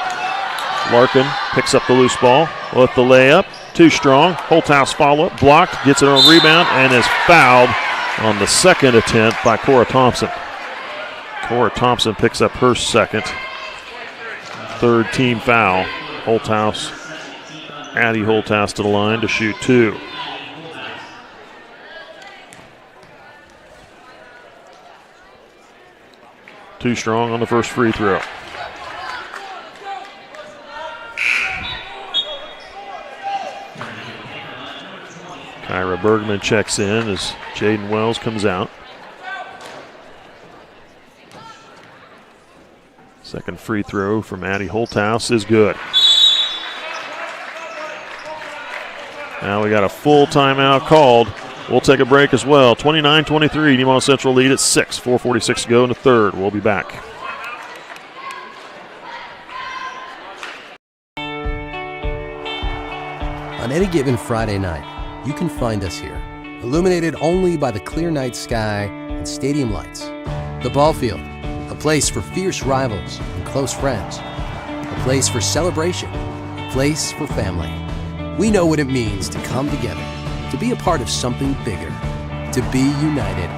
Larkin picks up the loose ball with the layup. Too strong. Holthouse follow-up. Blocked. Gets it on rebound and is fouled on the 2nd attempt by Cora Thompson. Cora Thompson picks up her 2nd. 3rd team foul. Holthouse. Addie Holthouse to the line to shoot 2. Too strong on the first free throw. Kyra Bergman checks in as Jaden Wells comes out. 2nd free throw from Addie Holthouse is good. Now we got a full timeout called. We'll take a break as well. 29-23, Nemaha Central lead at 6. 4:46 to go in the 3rd. We'll be back. On any given Friday night, you can find us here, illuminated only by the clear night sky and stadium lights. The ball field, a place for fierce rivals and close friends, a place for celebration, a place for family. We know what it means to come together, to be a part of something bigger, to be united.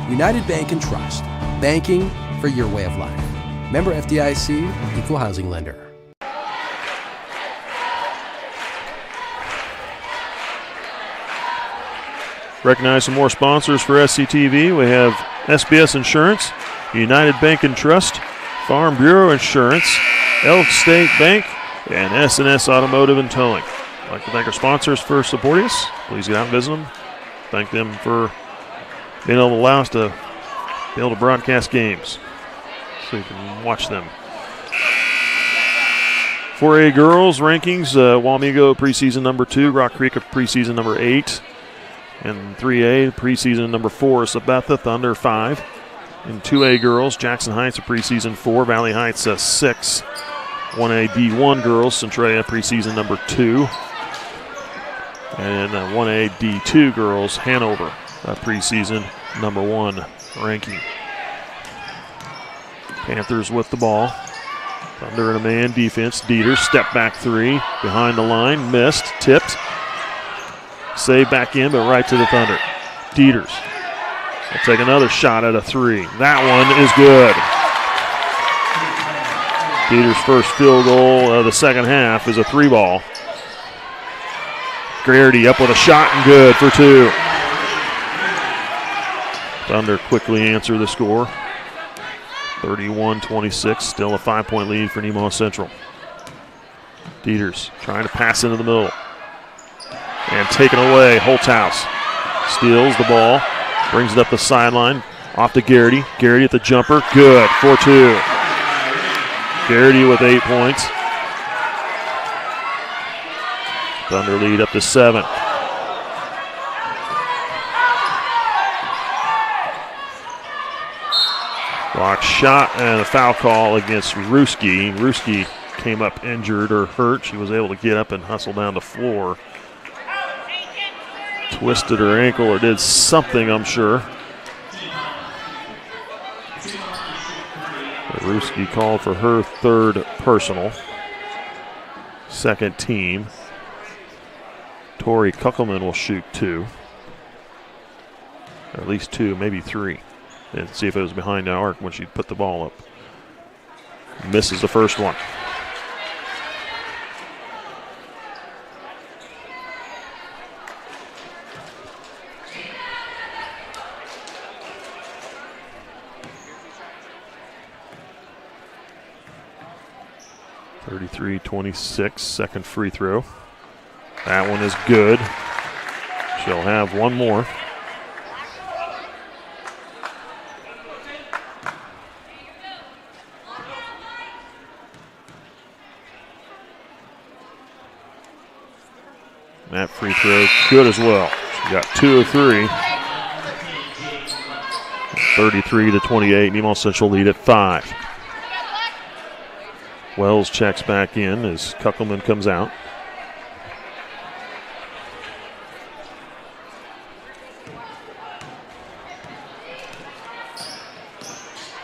United Bank and Trust, banking for your way of life. Member FDIC, Equal Housing Lender. Recognize some more sponsors for SCTV. We have SBS Insurance, United Bank and Trust, Farm Bureau Insurance, Elk State Bank, and S&S Automotive and Towing. I'd like to thank our sponsors for supporting us. Please get out and visit them. Thank them for being able to allow us to be able to broadcast games so you can watch them. 4A girls rankings, Wamego preseason number 2, Rock Creek preseason number 8. And 3A, preseason number 4, Sabetha Thunder 5. In 2A girls, Jackson Heights a preseason 4, Valley Heights 6. 1A D1 girls, Centralia preseason number 2. And in 1A D2 girls, Hanover, preseason #1 ranking. Panthers with the ball. Thunder in a man defense. Dieters, step back three. Behind the line, missed, tipped. Saved back in, but right to the Thunder. Dieters will take another shot at a three. That one is good. Dieters' first field goal of the second half is a three ball. Garrity up with a shot and good for two. Thunder quickly answer the score. 31-26, still a 5-point lead for Nemaha Central. Dieters trying to pass into the middle. And taken away, Holthouse steals the ball, brings it up the sideline, off to Garrity. Garrity at the jumper, good, 4-2. Garrity with 8 points. Thunder lead up to 7. Block shot and a foul call against Ruski. Ruski came up injured or hurt. She was able to get up and hustle down the floor. Twisted her ankle or did something, I'm sure. Ruski called for her third personal. Second team. Tori Kuckelman will shoot 2. Or at least 2, maybe 3. And see if it was behind the arc when she put the ball up. Misses the first one. (33-26), second free throw. That one is good. She'll have one more. That free throw good as well. She got 2 of 3. 33-28, Nemaha Central lead at 5. Wells checks back in as Kuckelman comes out.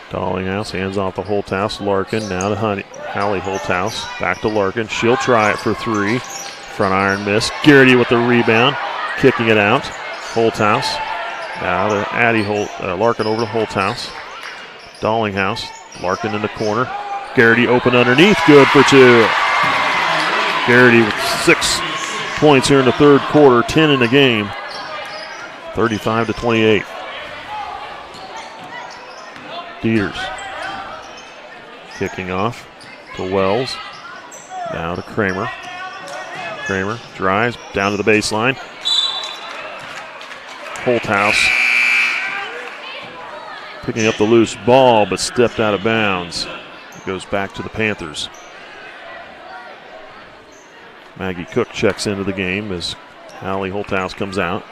Dollinghouse hands off to Holthouse. Larkin now to Hallie Holthouse. Back to Larkin. She'll try it for 3. Front iron miss. Garrity with the rebound. Kicking it out. Holthouse. Now to Addie Larkin over to Holthouse. Dollinghouse. Larkin in the corner. Garrity open underneath. Good for 2. Garrity with 6 points here in the third quarter. 10 in the game. 35-28. Dieters. Kicking off to Wells. Now to Kramer. Kramer drives down to the baseline. Holthouse picking up the loose ball but stepped out of bounds. It goes back to the Panthers. Maggie Cook checks into the game as Hallie Holthouse comes out.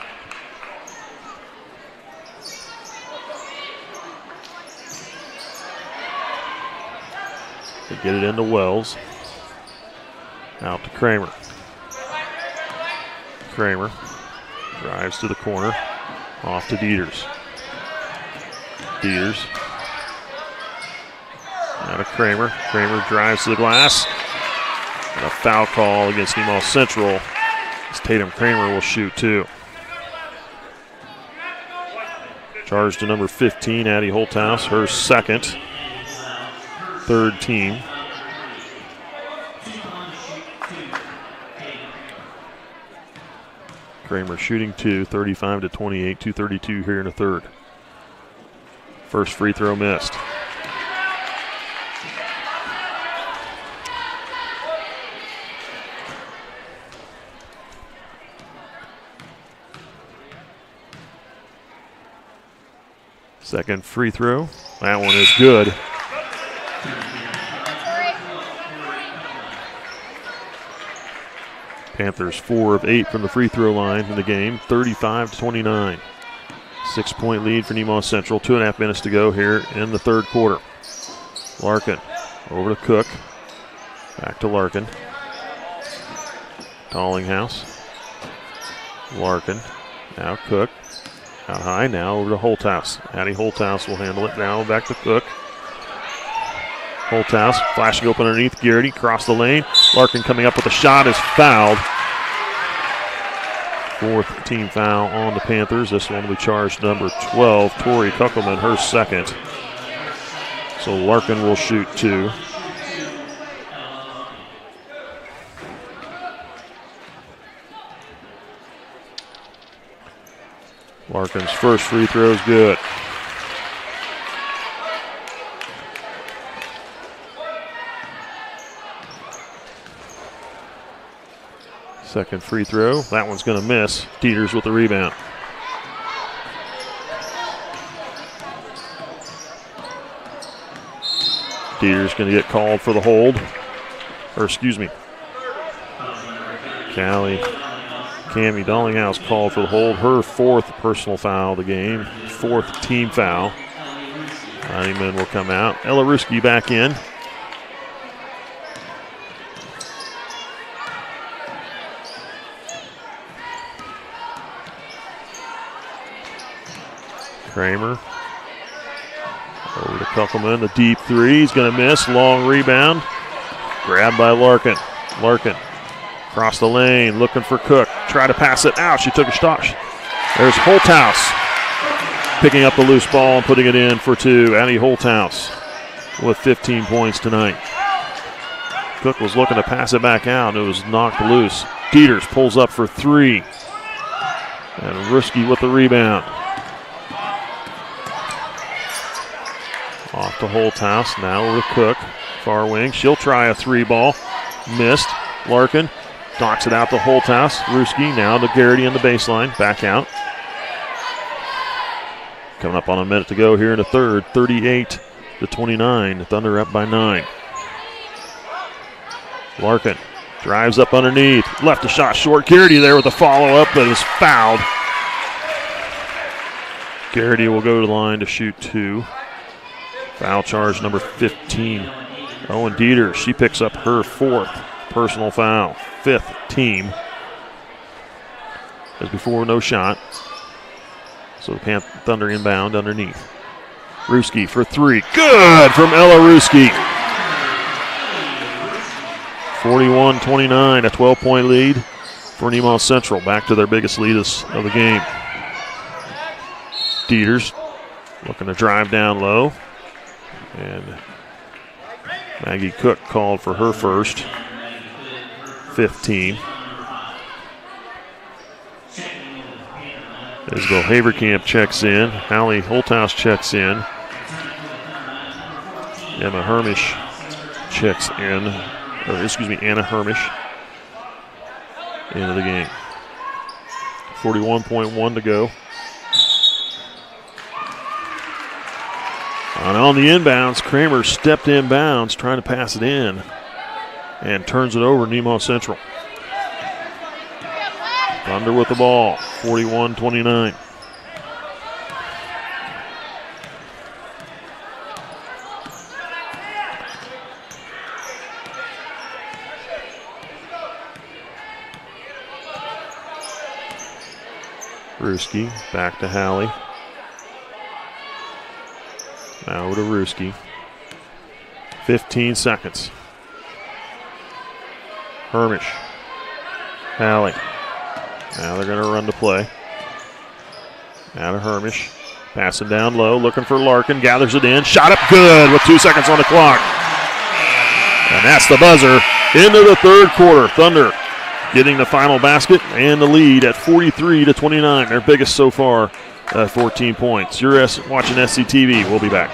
They get it into Wells. Out to Kramer. Kramer drives to the corner. Off to Dieters. Dieters. Now to Kramer. Kramer drives to the glass. And a foul call against Nemaha Central. As Tatum Kramer will shoot 2. Charge to number 15, Addie Holthouse, her second. Third team. Kramer shooting 2, 35-28, 2:32 here in the third. First free throw missed. Second free throw. That one is good. Panthers 4 of 8 from the free throw line in the game, 35-29. 6-point lead for Nemaha Central. 2.5 minutes to go here in the third quarter. Larkin over to Cook. Back to Larkin. Dollinghouse. Larkin. Now Cook. Out high. Now over to Holthouse. Addie Holthouse will handle it. Now back to Cook. Holthouse flashing open underneath Garrity. Cross the lane. Larkin coming up with a shot is fouled. Fourth team foul on the Panthers. This one will be charged number 12, Tori Kuckelman, her second. So Larkin will shoot 2. Larkin's first free throw is good. Second free throw. That one's going to miss. Dieters with the rebound. Dieters going to get called for the hold. Or excuse me. Cammie Dollinghouse called for the hold. Her 4th personal foul of the game. 4th team foul. Honeyman will come out. Ella Ruski back in. Kramer. Over to Kuckelman. The deep 3. He's going to miss. Long rebound. Grabbed by Larkin. Larkin. Across the lane. Looking for Cook. Try to pass it out. She took a shot. There's Holthouse. Picking up the loose ball and putting it in for 2. Addie Holthouse with 15 points tonight. Cook was looking to pass it back out. It was knocked loose. Dieters pulls up for 3. And Ruski with the rebound. Off to Holthouse. Now with Cook. Far wing. She'll try a 3 ball. Missed. Larkin knocks it out to Holthouse. Ruski now to Garrity on the baseline. Back out. Coming up on a minute to go here in the third. 38-29. The Thunder up by 9. Larkin drives up underneath. Left a shot short. Garrity there with a follow-up, but is fouled. Garrity will go to the line to shoot 2. Foul charge number 15. Owen Dieters, she picks up her 4th personal foul. 5th team. As before, no shot. So the Thunder inbound underneath. Ruski for 3. Good from Ella Ruski. 41-29, a 12-point lead for Nemaha Central. Back to their biggest lead of the game. Dieters looking to drive down low. And Maggie Cook called for her first. 15. Isabel Haverkamp checks in. Hallie Holthouse checks in. Emma Hermish checks in. Anna Hermish into the game. 41.1 to go. And on the inbounds, Kramer stepped inbounds, trying to pass it in, and turns it over to Nemaha Central. Thunder with the ball, 41-29. Ruski back to Hallie. Now over to Ruski. 15 seconds. Hermish. Hallie. Now they're going to run the play. Now to Hermish. Passing down low, looking for Larkin. Gathers it in. Shot up good with 2 seconds on the clock. And that's the buzzer into the third quarter. Thunder getting the final basket and the lead at 43-29. Their biggest so far at 14 points. You're watching SCTV. We'll be back.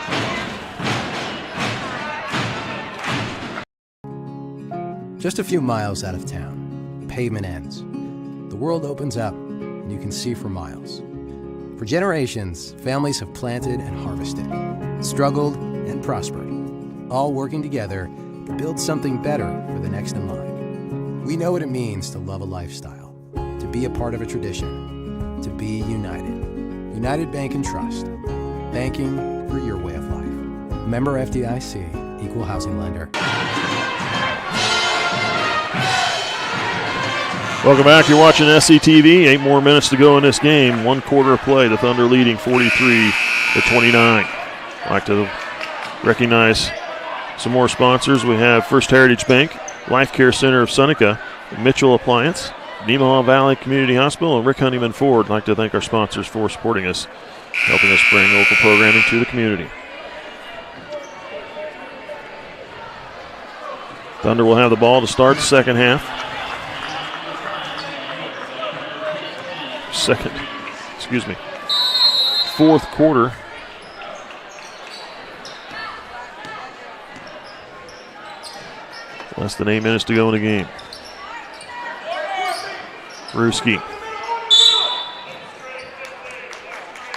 Just a few miles out of town, the pavement ends. The world opens up, and you can see for miles. For generations, families have planted and harvested, struggled and prospered, all working together to build something better for the next in line. We know what it means to love a lifestyle, to be a part of a tradition, to be united. United Bank and Trust, banking for your way of life. Member FDIC, Equal Housing Lender. Welcome back. You're watching SCTV. 8 more minutes to go in this game. 1 quarter of play. The Thunder leading 43-29. I'd like to recognize some more sponsors. We have First Heritage Bank, Life Care Center of Seneca, Mitchell Appliance, Nemaha Valley Community Hospital, and Rick Honeyman Ford. I'd like to thank our sponsors for supporting us, helping us bring local programming to the community. Thunder will have the ball to start the second half. Fourth quarter. Less than 8 minutes to go in the game. Ruski.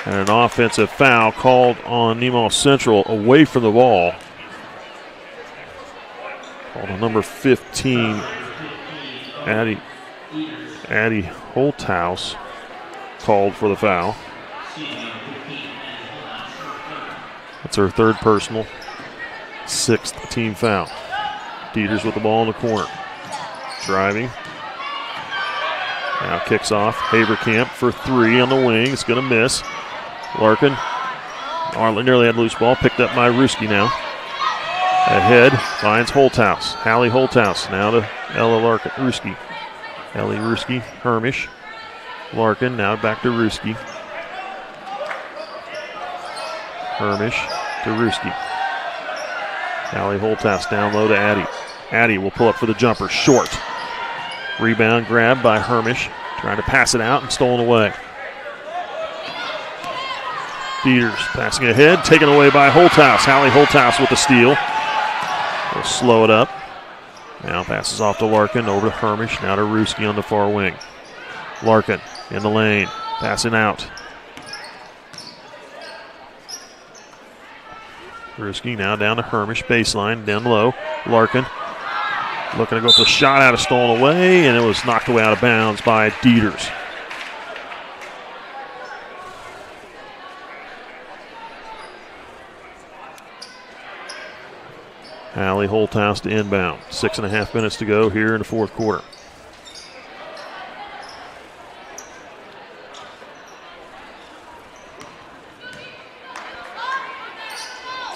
And an offensive foul called on Nemaha Central away from the ball. Called on number 15, Addie Holthouse, called for the foul. That's her 3rd personal, 6th team foul. Dieters with the ball in the corner. Driving. Now kicks off. Haverkamp for 3 on the wing. It's going to miss. Larkin. Nearly had loose ball. Picked up by Ruski now. Ahead. Finds Holthouse. Hallie Holthouse. Now to Ella Larkin. Ruski. Ellie Ruski. Hermish. Larkin. Now back to Ruski. Hermish to Ruski. Hallie Holthouse down low to Addie. Addie will pull up for the jumper. Short. Rebound grabbed by Hermish. Trying to pass it out and stolen away. Dieters passing ahead. Taken away by Holthouse. Hallie Holthouse with the steal. Will slow it up. Now passes off to Larkin. Over to Hermish. Now to Ruski on the far wing. Larkin in the lane. Passing out. Ruski now down to Hermish, baseline, down low. Larkin looking to go for the shot out of stolen away, and it was knocked away out of bounds by Dieters. Hallie Holthouse to inbound. 6.5 minutes to go here in the fourth quarter.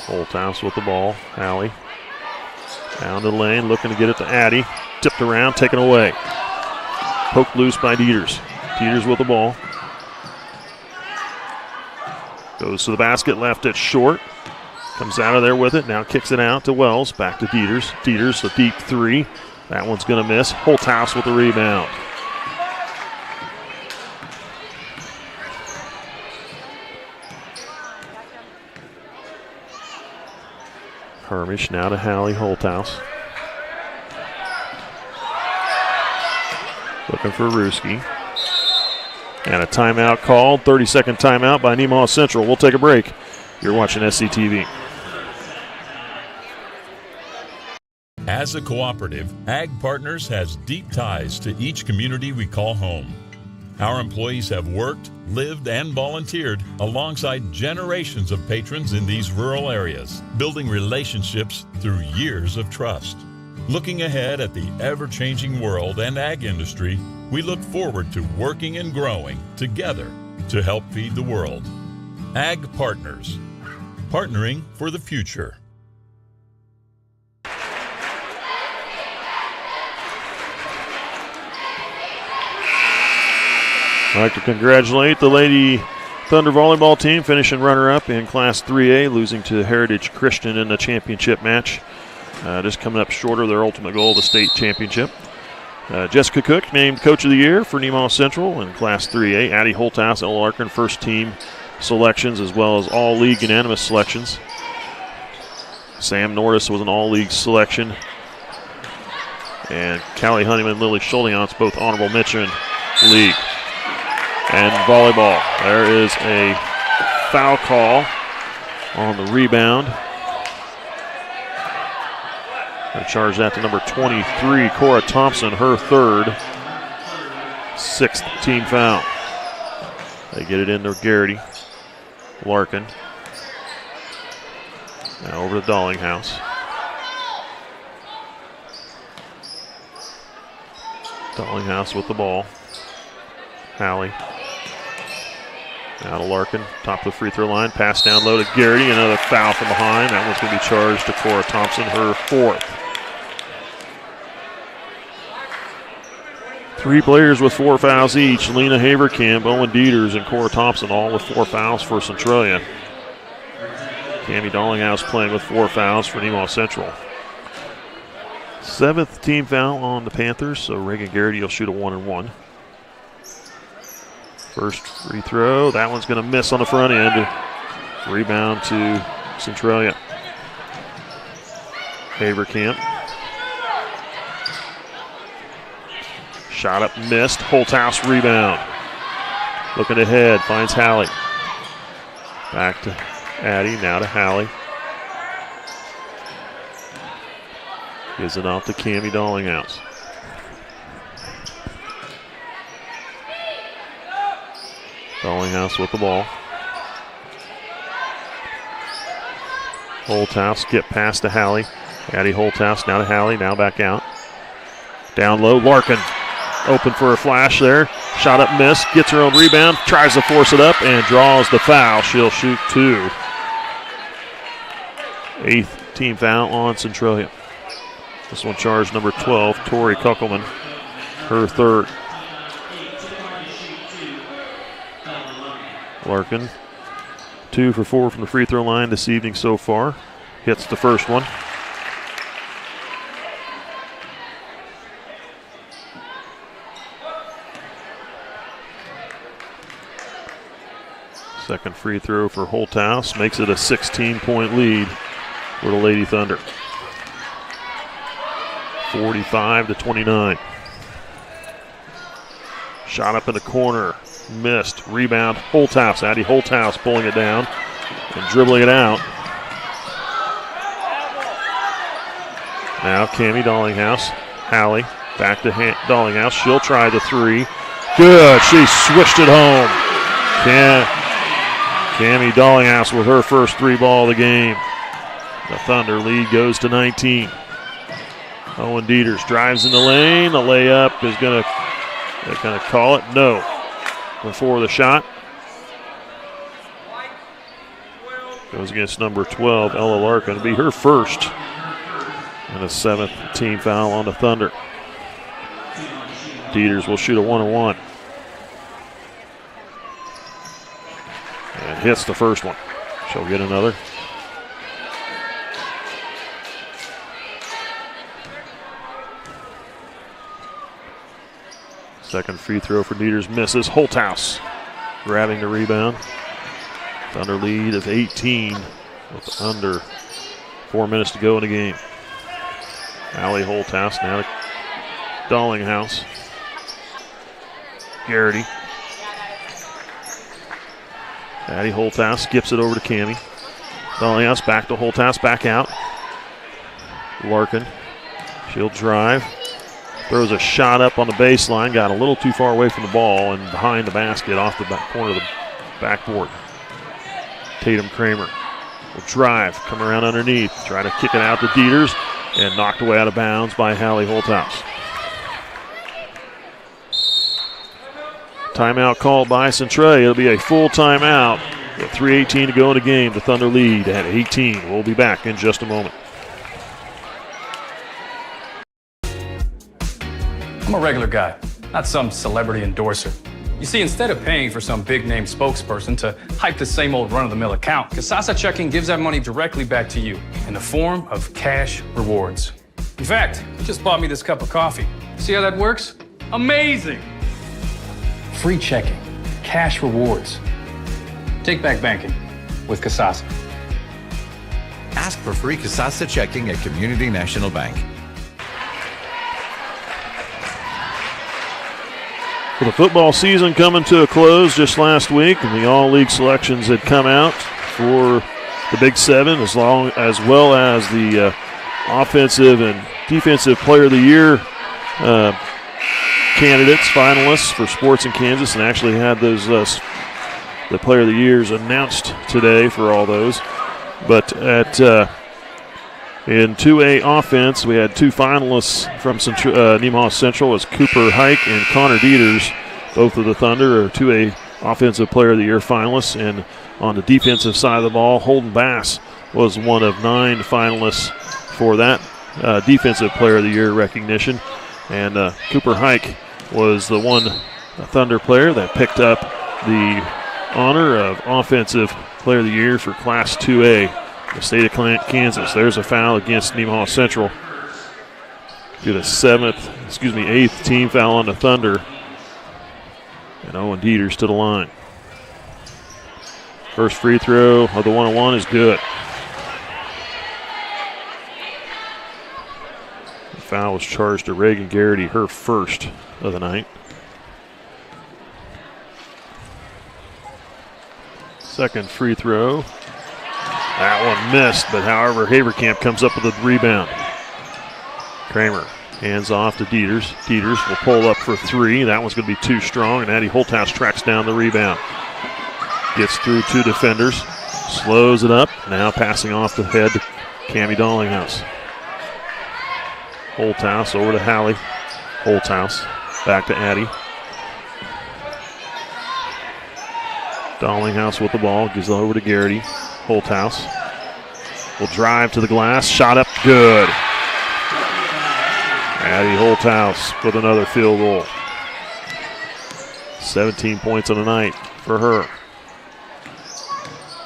Holthouse with the ball. Hallie down to the lane, looking to get it to Addie. Tipped around, taken away. Poked loose by Dieters. Dieters with the ball. Goes to the basket, left it short. Comes out of there with it, now kicks it out to Wells. Back to Dieters. Dieters, the deep 3. That one's going to miss. Holthouse with the rebound. Hermish now to Hallie Holthouse. Looking for Ruski. And a timeout called. 30-second timeout by Nemaha Central. We'll take a break. You're watching SCTV. As a cooperative, Ag Partners has deep ties to each community we call home. Our employees have worked, lived, and volunteered alongside generations of patrons in these rural areas, building relationships through years of trust. Looking ahead at the ever-changing world and ag industry, we look forward to working and growing together to help feed the world. Ag Partners, partnering for the future. I'd like to congratulate the Lady Thunder volleyball team, finishing runner-up in Class 3A, losing to Heritage Christian in the championship match. Just coming up short of their ultimate goal, the state championship. Jessica Cook named Coach of the Year for Nemaha Central in Class 3A. Addie Holthouse, Ella Larkin, first team selections, as well as all-league unanimous selections. Sam Nordis was an all-league selection. And Callie Honeyman, Lily Schuldiance, both honorable mention league. And volleyball, there is a foul call on the rebound. They charge that to number 23, Cora Thompson, her 3rd, 6th team foul. They get it into Garrity. Larkin. Now over to Dallinghouse. Dollinghouse with the ball. Halley. Now to Larkin, top of the free throw line. Pass down low to Garrity. Another foul from behind. That one's going to be charged to Cora Thompson, her 4th. 3 players with 4 fouls each. Lena Haverkamp, Owen Dieters, and Cora Thompson all with 4 fouls for Centralia. Cammie Dollinghouse playing with 4 fouls for Nemaha Central. 7th team foul on the Panthers, so Reagan Garrity will shoot a 1-and-1. First free throw, that one's going to miss on the front end. Rebound to Centralia. Haverkamp. Shot up, missed. Holthouse rebound. Looking ahead, finds Halley. Back to Addie, now to Halley. Gives it off to Cammie Dollinghouse. Dollinghouse with the ball. Holthouse get past to Halley. Addie Holthouse, now to Halley, now back out. Down low, Larkin. Open for a flash there. Shot up, missed. Gets her own rebound. Tries to force it up and draws the foul. She'll shoot 2. 8th team foul on Centralia. This one charged number 12, Tori Kuckelman. Her 3rd. Larkin, 2 for 4 from the free throw line this evening so far. Hits the first one. Second free throw for Holthouse makes it a 16-point lead for the Lady Thunder. 45-29. Shot up in the corner, missed. Rebound, Holthouse. Addie Holthouse pulling it down and dribbling it out. Now Cammie Dollinghouse. Halley back to Dollinghouse. She'll try the 3. Good. She swished it home. Cammie Dollinghouse with her first 3 ball of the game. The Thunder lead goes to 19. Owen Dieters drives in the lane. The layup is going to call it. No. Before the shot. Goes against number 12, Ella Larkin. It'll be her first. And a 7th team foul on the Thunder. Dieters will shoot a 1-and-1. And hits the first one. She'll get another. Second free throw for Dieters misses. Holthouse grabbing the rebound. Thunder lead of 18 with under 4 minutes to go in the game. Allie Holthouse now to Dollinghouse. Garrity. Addie Holthouse skips it over to Cammie. Dollinghouse back to Holthouse, back out. Larkin. She'll drive. Throws a shot up on the baseline. Got a little too far away from the ball and behind the basket off the back corner of the backboard. Tatum Kramer will drive, come around underneath, try to kick it out to Dieters, and knocked away out of bounds by Hallie Holthouse. Timeout called by Centralia. It'll be a full timeout with 3:18 to go in the game. The Thunder lead at 18. We'll be back in just a moment. I'm a regular guy, not some celebrity endorser. You see, instead of paying for some big-name spokesperson to hype the same old run-of-the-mill account, Kasasa Checking gives that money directly back to you in the form of cash rewards. In fact, he just bought me this cup of coffee. See how that works? Amazing! Free checking, cash rewards. Take back banking with Kasasa. Ask for free Kasasa Checking at Community National Bank. Well, the football season coming to a close just last week, and the all-league selections had come out for the Big Seven, as well as the offensive and defensive player of the year candidates, finalists for sports in Kansas, and actually had those the player of the years announced today for all those. But at In 2A offense, we had two finalists from Nemaha Central as Cooper Hike and Connor Dieters. Both of the Thunder are 2A Offensive Player of the Year finalists. And on the defensive side of the ball, Holden Bass was one of 9 finalists for that Defensive Player of the Year recognition. And Cooper Hike was the one Thunder player that picked up the honor of Offensive Player of the Year for Class 2A. The state of Kansas. There's a foul against Nemaha Central. Get a 8th team foul on the Thunder. And Owen Dieters to the line. First free throw of the one-on-one is good. The foul was charged to Reagan Garrity, her first of the night. Second free throw. That one missed, but however, Haverkamp comes up with a rebound. Kramer hands off to Dieters. Dieters will pull up for 3. That one's going to be too strong, and Addie Holthouse tracks down the rebound. Gets through 2 defenders, slows it up, now passing off the head to Cammie Dallinghouse. Holthouse over to Hallie. Holthouse back to Addie. Dallinghouse with the ball, gives it over to Garrity. Holthouse will drive to the glass, shot up, good. Addie Holthouse with another field goal. 17 points on the night for her.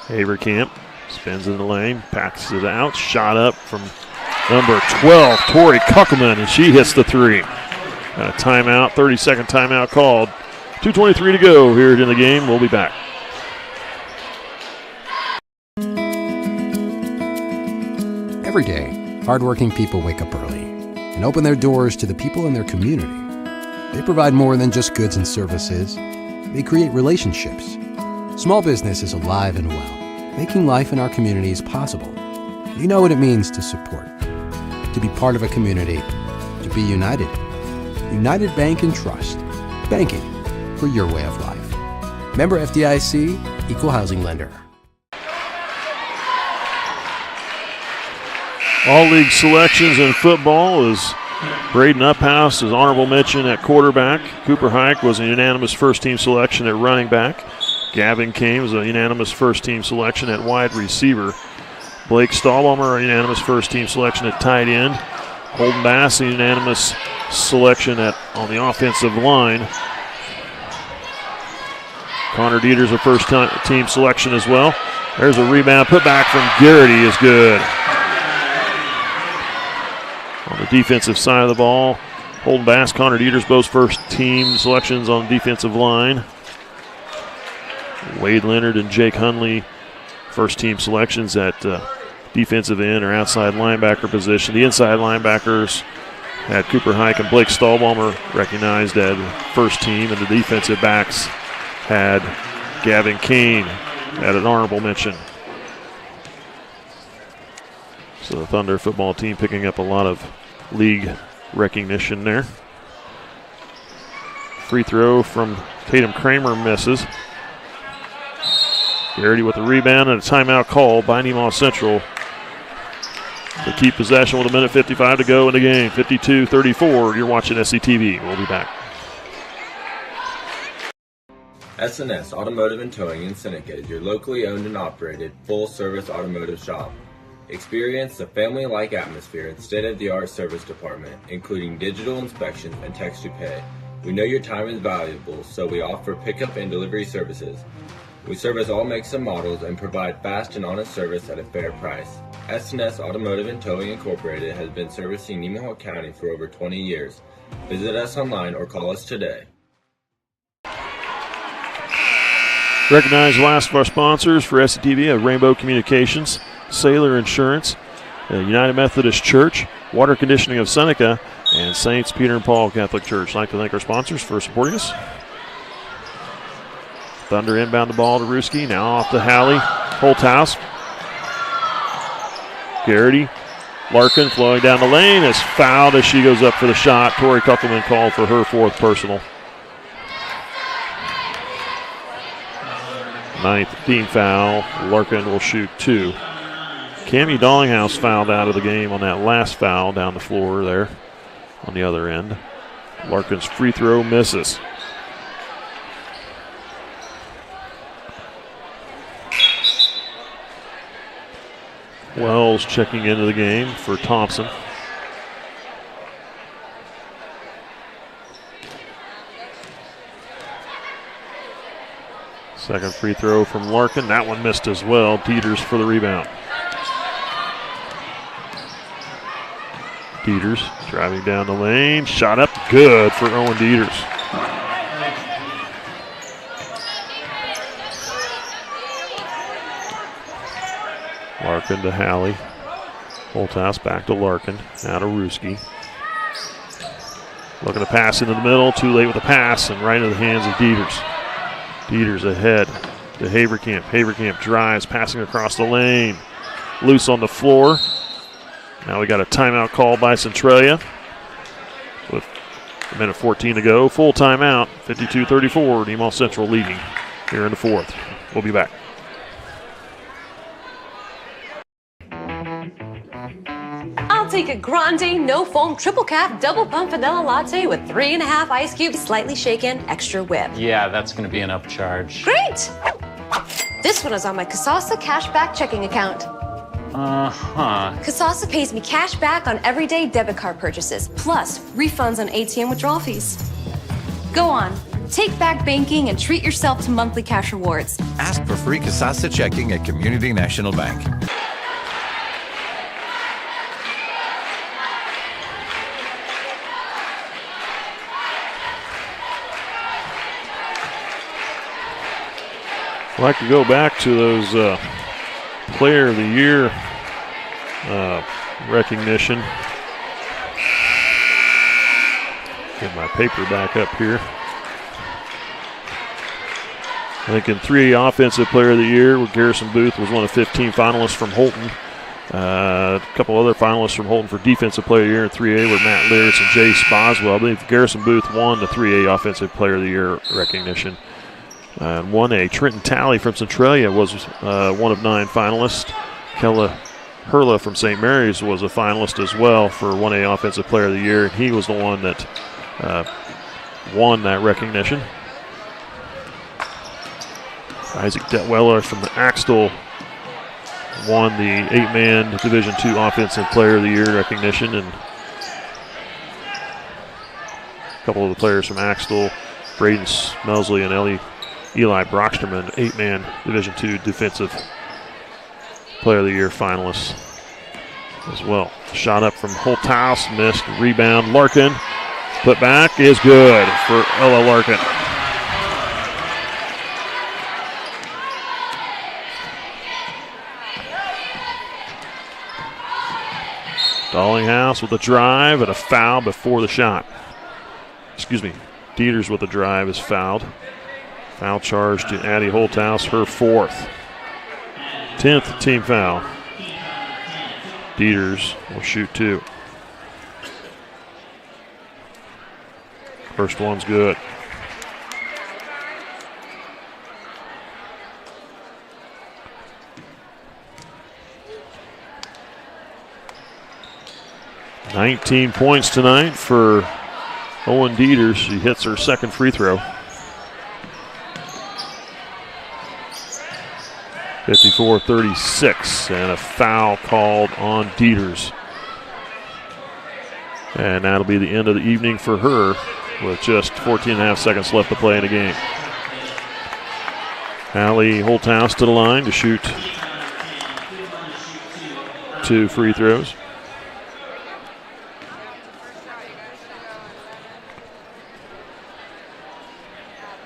Haverkamp spins in the lane, packs it out, shot up from number 12, Tori Kuckelman, and she hits the 3. Got a timeout, 30-second timeout called. 2:23 to go here in the game. We'll be back. Every day, hardworking people wake up early and open their doors to the people in their community. They provide more than just goods and services. They create relationships. Small business is alive and well, making life in our communities possible. You know what it means to support, to be part of a community, to be united. United Bank and Trust. Banking for your way of life. Member FDIC, Equal Housing Lender. All league selections in football is Braden Uphouse is honorable mention at quarterback. Cooper Hike was a unanimous first-team selection at running back. Gavin Kane was a unanimous first-team selection at wide receiver. Blake Stahlbaumer a unanimous first-team selection at tight end. Holden Bass a unanimous selection on the offensive line. Connor Dieters a first-team selection as well. There's a rebound put back from Garrity is good. On the defensive side of the ball, Holden Bass, Connor Dieters, both first-team selections on the defensive line. Wade Leonard and Jake Hunley, first-team selections at defensive end or outside linebacker position. The inside linebackers had Cooper Hike and Blake Stahlbaumer recognized as first team, and the defensive backs had Gavin Kane at an honorable mention. So the Thunder football team picking up a lot of league recognition there. Free throw from Tatum Kramer misses. Garrity with the rebound and a timeout call by Nemaha Central to keep possession with 1:55 to go in the game. 52-34. You're watching SCTV. We'll be back. S&S Automotive and Towing in Seneca is your locally owned and operated full-service automotive shop. Experience the family-like atmosphere and state-of-the-art service department, including digital inspections and text-to-pay. We know your time is valuable, so we offer pickup and delivery services. We service all makes and models and provide fast and honest service at a fair price. S&S Automotive and Towing Incorporated has been servicing Nemaha County for over 20 years. Visit us online or call us today. Recognize the last of our sponsors for SCTV of Rainbow Communications, Sailor Insurance, United Methodist Church, Water Conditioning of Seneca, and Saints Peter and Paul Catholic Church. I'd like to thank our sponsors for supporting us. Thunder inbound the ball to Ruski. Now off to Hallie. Holthouse. Garrity. Larkin flowing down the lane is fouled as she goes up for the shot. Tori Kuckelman called for her fourth personal. Ninth team foul. Larkin will shoot 2. Cammie Dallinghouse fouled out of the game on that last foul down the floor there on the other end. Larkin's free throw misses. Wells checking into the game for Thompson. Second free throw from Larkin. That one missed as well. Dieters for the rebound. Dieters driving down the lane. Shot up good for Owen Dieters. Larkin to Halley. Holthouse back to Larkin. Now to Ruski. Looking to pass into the middle. Too late with the pass and right into the hands of Dieters. Dieters ahead to Haverkamp. Haverkamp drives, passing across the lane. Loose on the floor. Now we got a timeout call by Centralia with a minute 14 to go. Full timeout, 52-34. Nemaha Central leading here in the fourth. We'll be back. I'll take a grande, no foam, triple cap, double pump vanilla latte with 3.5 ice cubes, slightly shaken, extra whip. Yeah, that's going to be an upcharge. Great! This one is on my Kasasa cashback checking account. Kasasa pays me cash back on everyday debit card purchases, plus refunds on ATM withdrawal fees. Go on, take back banking and treat yourself to monthly cash rewards. Ask for free Kasasa checking at Community National Bank. I'd like to go back to those Player of the Year recognition. Get my paper back up here. I think in 3A Offensive Player of the Year, Garrison Booth was one of 15 finalists from Holton. A couple other finalists from Holton for Defensive Player of the Year in 3A were Matt Lewis and Jay Boswell. I believe Garrison Booth won the 3A Offensive Player of the Year recognition. And 1A, Trenton Talley from Centralia was one of 9 finalists. Kella Herla from St. Mary's was a finalist as well for 1A Offensive Player of the Year, and he was the one that won that recognition. Isaac Detweller from the Axtell won the 8-man Division II Offensive Player of the Year recognition, and a couple of the players from Axtell, Braden Smelsley and Eli Brocksterman, 8-man Division II Defensive Player of the Year finalists as well. Shot up from Holthouse, missed. Rebound, Larkin. Put back is good for Ella Larkin. Dallinghouse with a drive and a foul before the shot. Excuse me. Dieters with a drive is fouled. Foul charge to Addie Holthouse, her 4th. 10th team foul. Dieters will shoot 2. First one's good. $19 points tonight for Owen Dieters. She hits her second free throw. 54-36, and a foul called on Dieters. And that'll be the end of the evening for her with just 14.5 seconds left to play in the game. Allie Holthouse to the line to shoot 2 free throws.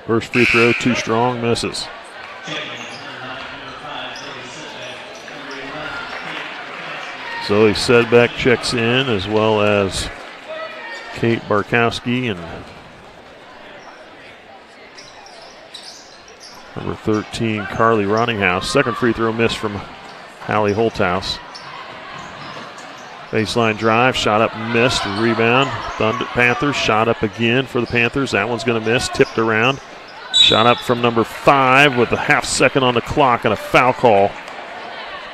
First free throw, too strong, misses. Zoe Sedbeck checks in, as well as Kate Barkowski and number 13, Carly Roninghouse. Second free throw missed from Hallie Holthouse. Baseline drive, shot up, missed, rebound. Panthers, shot up again for the Panthers. That one's going to miss, tipped around. Shot up from number 5 with a half second on the clock and a foul call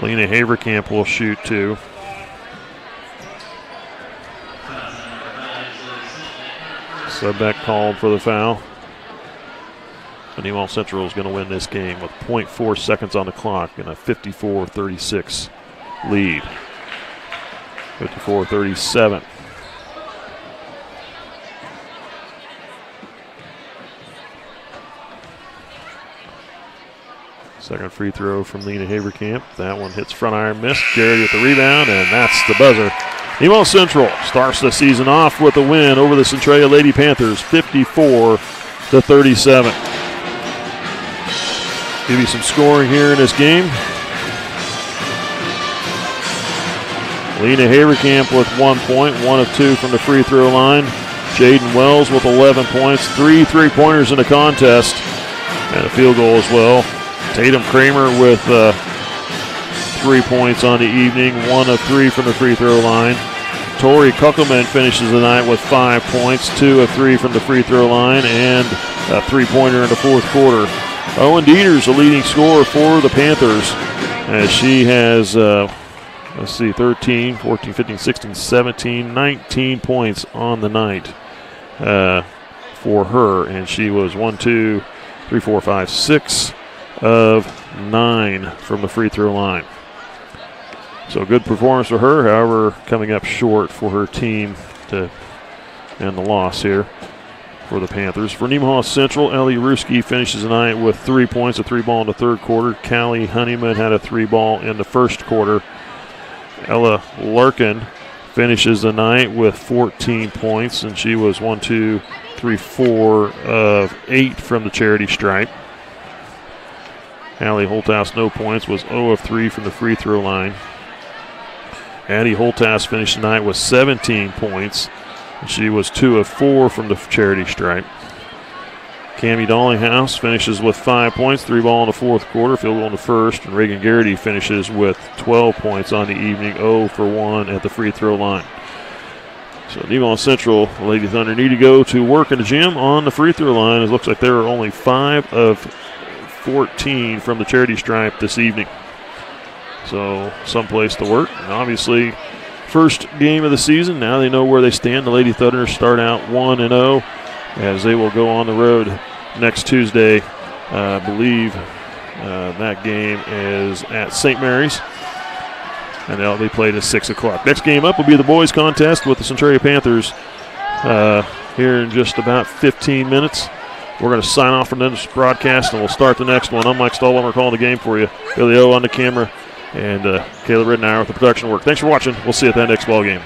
Lena Haverkamp will shoot 2. Subback called for the foul. Nemaha Central is going to win this game with 0.4 seconds on the clock and a 54-36 lead. 54-37. Second free throw from Lena Haverkamp. That one hits front iron, missed. Garrity with the rebound, and that's the buzzer. Nemaha Central starts the season off with a win over the Centralia Lady Panthers, 54-37. Give you some scoring here in this game. Lena Haverkamp with 1 point, 1 of 2 from the free throw line. Jaden Wells with 11 points, 3 3-pointers in the contest, and a field goal as well. Tatum Kramer with 3 points on the evening, 1 of 3 from the free throw line. Tori Kuckelman finishes the night with 5 points, 2 of 3 from the free throw line, and a 3-pointer in the fourth quarter. Owen Dieters, the leading scorer for the Panthers, as she has, 13, 14, 15, 16, 17, 19 points on the night for her, and she was 1, 2, 3, 4, 5, 6 of 9 from the free throw line. So good performance for her, however, coming up short for her team to end the loss here for the Panthers. For Nemaha Central, Ellie Ruski finishes the night with 3 points, a 3-ball in the third quarter. Callie Honeyman had a 3-ball in the first quarter. Ella Larkin finishes the night with 14 points, and she was 1, 2, 3, 4 of 8 from the charity stripe. Allie Holthouse, no points, was 0 of 3 from the free throw line. Addie Holthouse finished the night with 17 points. She was 2 of 4 from the charity stripe. Cammie Dollinghouse finishes with 5 points, 3-ball in the fourth quarter, field goal in the first, and Reagan Garrity finishes with 12 points on the evening, 0 for 1 at the free throw line. So Nemaha Central, Lady Thunder need to go to work in the gym on the free throw line. It looks like there are only 5 of 14 from the charity stripe this evening. So someplace to work. And obviously, first game of the season, now they know where they stand. The Lady Thunders start out 1-0 as they will go on the road next Tuesday. I believe that game is at St. Mary's, and they'll be played at 6 o'clock. Next game up will be the boys contest with the Centralia Panthers here in just about 15 minutes. We're going to sign off from this broadcast, and we'll start the next one. I'm Mike Stahlbommer calling the game for you. Billy O on the camera, and Caleb Ridenour with the production work. Thanks for watching. We'll see you at that next ball game.